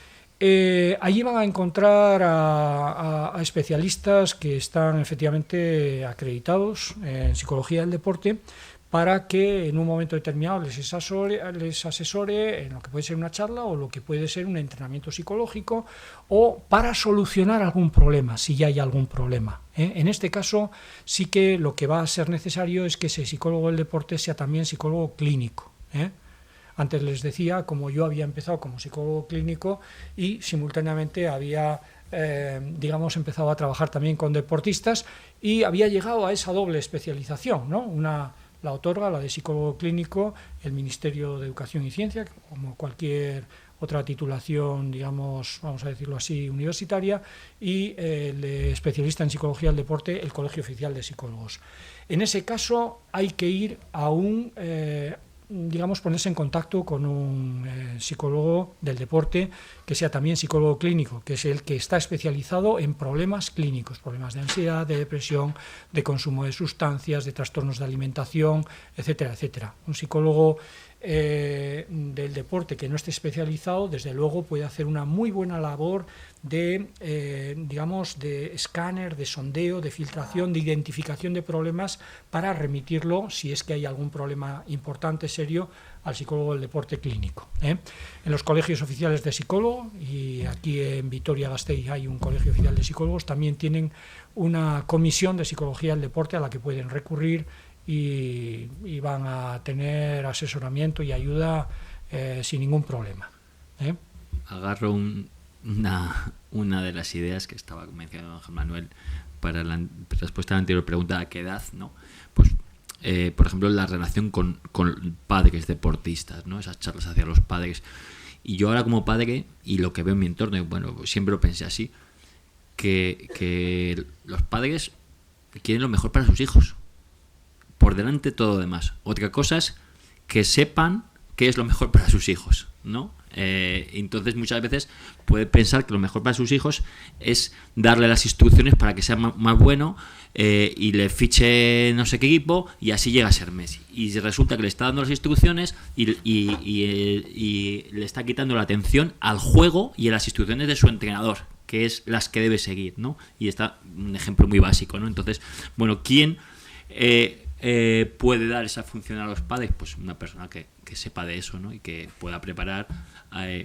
Allí van a encontrar a especialistas que están efectivamente acreditados en psicología del deporte para que en un momento determinado les asesore en lo que puede ser una charla o lo que puede ser un entrenamiento psicológico o para solucionar algún problema, si ya hay algún problema. En este caso sí que lo que va a ser necesario es que ese psicólogo del deporte sea también psicólogo clínico. Antes les decía, como yo había empezado como psicólogo clínico y simultáneamente había, empezado a trabajar también con deportistas y había llegado a esa doble especialización, ¿no? La otorga, la de psicólogo clínico, el Ministerio de Educación y Ciencia, como cualquier otra titulación, digamos, vamos a decirlo así, universitaria, y el de especialista en psicología del deporte, el Colegio Oficial de Psicólogos. En ese caso hay que ir a ponerse en contacto con un psicólogo del deporte que sea también psicólogo clínico, que es el que está especializado en problemas clínicos, problemas de ansiedad, de depresión, de consumo de sustancias, de trastornos de alimentación, etcétera, etcétera. Un psicólogo del deporte que no esté especializado, desde luego puede hacer una muy buena labor de escáner, de sondeo, de filtración, de identificación de problemas para remitirlo, si es que hay algún problema importante, serio, medio al psicólogo del deporte clínico. En los colegios oficiales de psicólogo, y aquí en Vitoria-Gasteiz hay un colegio oficial de psicólogos, también tienen una comisión de psicología del deporte a la que pueden recurrir y van a tener asesoramiento y ayuda sin ningún problema. Agarro una de las ideas que estaba mencionando Ángel Manuel para la respuesta a la anterior pregunta, ¿a qué edad? ¿No? Pues, por ejemplo, la relación con padres deportistas, ¿no? Esas charlas hacia los padres. Y yo ahora como padre, y lo que veo en mi entorno, y bueno, siempre lo pensé así, que los padres quieren lo mejor para sus hijos, por delante de todo lo demás. Otra cosa es que sepan qué es lo mejor para sus hijos, ¿no? Entonces muchas veces puede pensar que lo mejor para sus hijos es darle las instrucciones para que sea más bueno y le fiche no sé qué equipo y así llega a ser Messi. Y resulta que le está dando las instrucciones y le está quitando la atención al juego y a las instrucciones de su entrenador, que es las que debe seguir, ¿no? Y está un ejemplo muy básico, ¿no? Entonces, bueno, ¿quién puede dar esa función a los padres? Pues una persona que sepa de eso, ¿no? Y que pueda preparar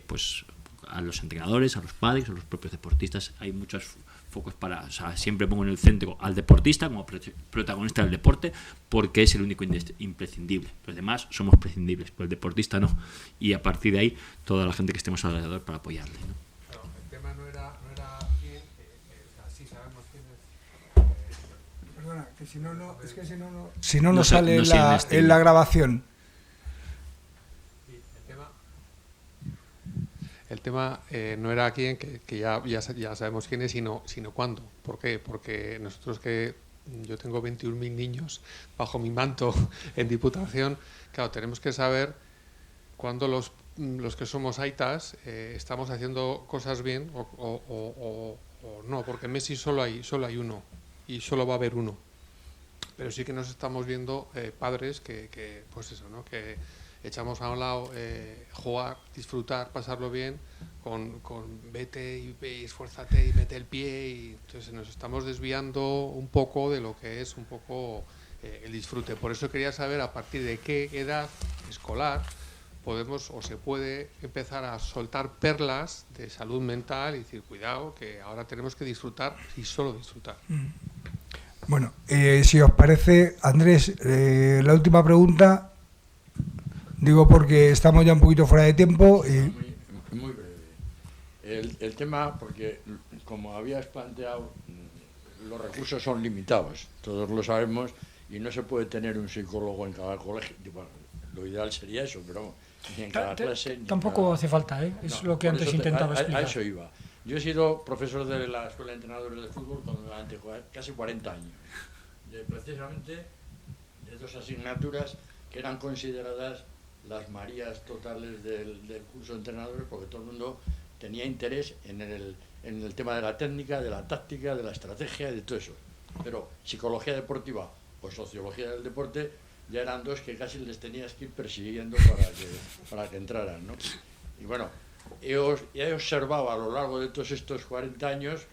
pues a los entrenadores, a los padres, a los propios deportistas. Hay muchos focos o sea, siempre pongo en el centro al deportista como protagonista del deporte, porque es el único imprescindible. Los demás somos prescindibles, pero el deportista no. Y a partir de ahí, toda la gente que estemos alrededor para apoyarle, ¿no? Claro, el tema no era quién, sí sabemos quién es. Perdona, que si no, no sale en la grabación. El tema no era quién, que ya sabemos quién es, sino cuándo. ¿Por qué? Porque nosotros yo tengo 21.000 niños bajo mi manto en Diputación, claro, tenemos que saber cuándo los que somos aitas estamos haciendo cosas bien o no, porque Messi solo hay uno y solo va a haber uno. Pero sí que nos estamos viendo padres que pues eso, ¿no? Que echamos a un lado jugar, disfrutar, pasarlo bien, con vete y esfuérzate y mete el pie, y entonces nos estamos desviando un poco de lo que es un poco el disfrute. Por eso quería saber a partir de qué edad escolar podemos o se puede empezar a soltar perlas de salud mental y decir, cuidado, que ahora tenemos que disfrutar y solo disfrutar. Bueno, si os parece, Andrés, la última pregunta. Digo porque estamos ya un poquito fuera de tiempo. Muy breve. El tema, porque como habías planteado, los recursos son limitados, todos lo sabemos, y no se puede tener un psicólogo en cada colegio. Bueno, lo ideal sería eso, pero ni en cada clase... Tampoco hace falta, es lo que antes intentaba explicar. A eso iba. Yo he sido profesor de la Escuela de Entrenadores de Fútbol durante casi 40 años, precisamente de dos asignaturas que eran consideradas las Marías totales del curso de entrenadores, porque todo el mundo tenía interés en el tema de la técnica, de la táctica, de la estrategia y de todo eso. Pero psicología deportiva o sociología del deporte ya eran dos que casi les tenías que ir persiguiendo para que entraran, ¿no? Y bueno, he observado a lo largo de todos estos 40 años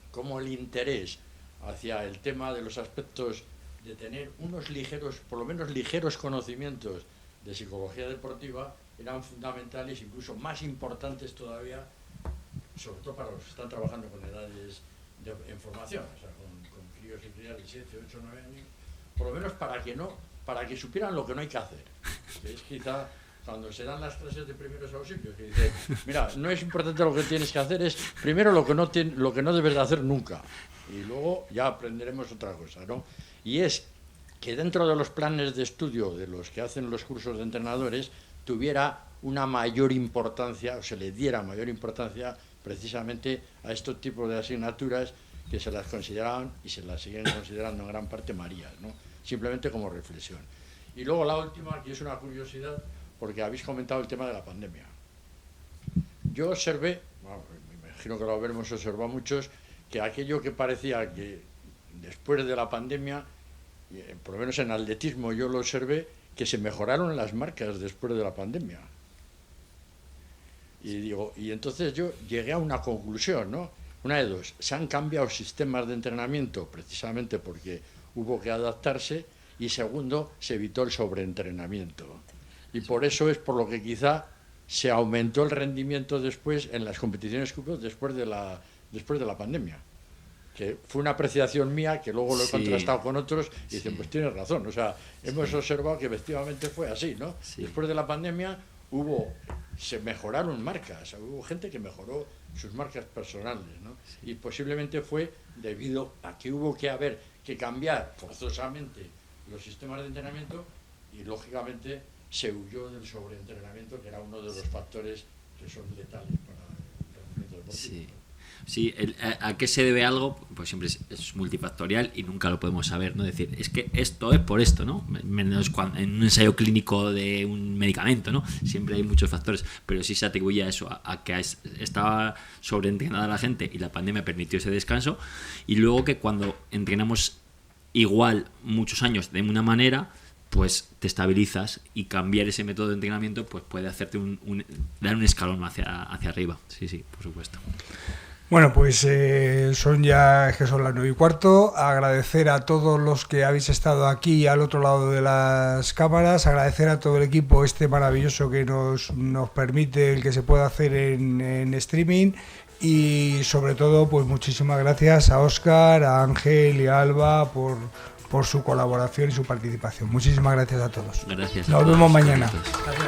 cómo el interés hacia el tema de los aspectos de tener unos ligeros, por lo menos ligeros conocimientos de psicología deportiva eran fundamentales, incluso más importantes todavía, sobre todo para los que están trabajando con edades en formación, o sea, con críos y crías de 7, 8, 9 años, por lo menos para que supieran lo que no hay que hacer. Que es quizá cuando se dan las clases de primeros auxilios, que dice, mira, no es importante lo que tienes que hacer, es primero lo que no debes de hacer nunca, y luego ya aprenderemos otra cosa, ¿no? Y es que dentro de los planes de estudio de los que hacen los cursos de entrenadores tuviera una mayor importancia, o se le diera mayor importancia precisamente a estos tipos de asignaturas que se las consideraban y se las siguen considerando en gran parte Marías, ¿no? Simplemente como reflexión. Y luego la última, que es una curiosidad, porque habéis comentado el tema de la pandemia. Yo observé, bueno, me imagino que lo habremos observado muchos, que aquello que parecía que después de la pandemia, por lo menos en atletismo yo lo observé, que se mejoraron las marcas después de la pandemia. Y entonces yo llegué a una conclusión, ¿no? Una de dos, se han cambiado sistemas de entrenamiento precisamente porque hubo que adaptarse, y segundo, se evitó el sobreentrenamiento. Y por eso es por lo que quizá se aumentó el rendimiento después en las competiciones que hubo después de la pandemia. Que fue una apreciación mía que luego lo he contrastado con otros y dicen, pues tienes razón. O sea, hemos observado que efectivamente fue así, ¿no? Sí. Después de la pandemia se mejoraron marcas, hubo gente que mejoró sus marcas personales, ¿no? Y posiblemente fue debido a que hubo que cambiar forzosamente los sistemas de entrenamiento y lógicamente se huyó del sobreentrenamiento, que era uno de los factores que son letales para el rendimiento deportivo. Sí. Sí, ¿a qué se debe algo? Pues siempre es multifactorial y nunca lo podemos saber, ¿no? Decir, es que esto es por esto, ¿no? Menos en un ensayo clínico de un medicamento, ¿no? Siempre hay muchos factores, pero sí se atribuye a eso, a que estaba sobreentrenada la gente y la pandemia permitió ese descanso, y luego que cuando entrenamos igual muchos años de una manera, pues te estabilizas, y cambiar ese método de entrenamiento pues puede hacerte dar un escalón hacia arriba. Sí, por supuesto. Bueno, pues son las 9:15. Agradecer a todos los que habéis estado aquí al otro lado de las cámaras, agradecer a todo el equipo maravilloso que nos permite el que se pueda hacer en streaming, y sobre todo pues muchísimas gracias a Óscar, a Ángel y a Alba por su colaboración y su participación. Muchísimas gracias a todos. Gracias. Nos vemos mañana. Gracias.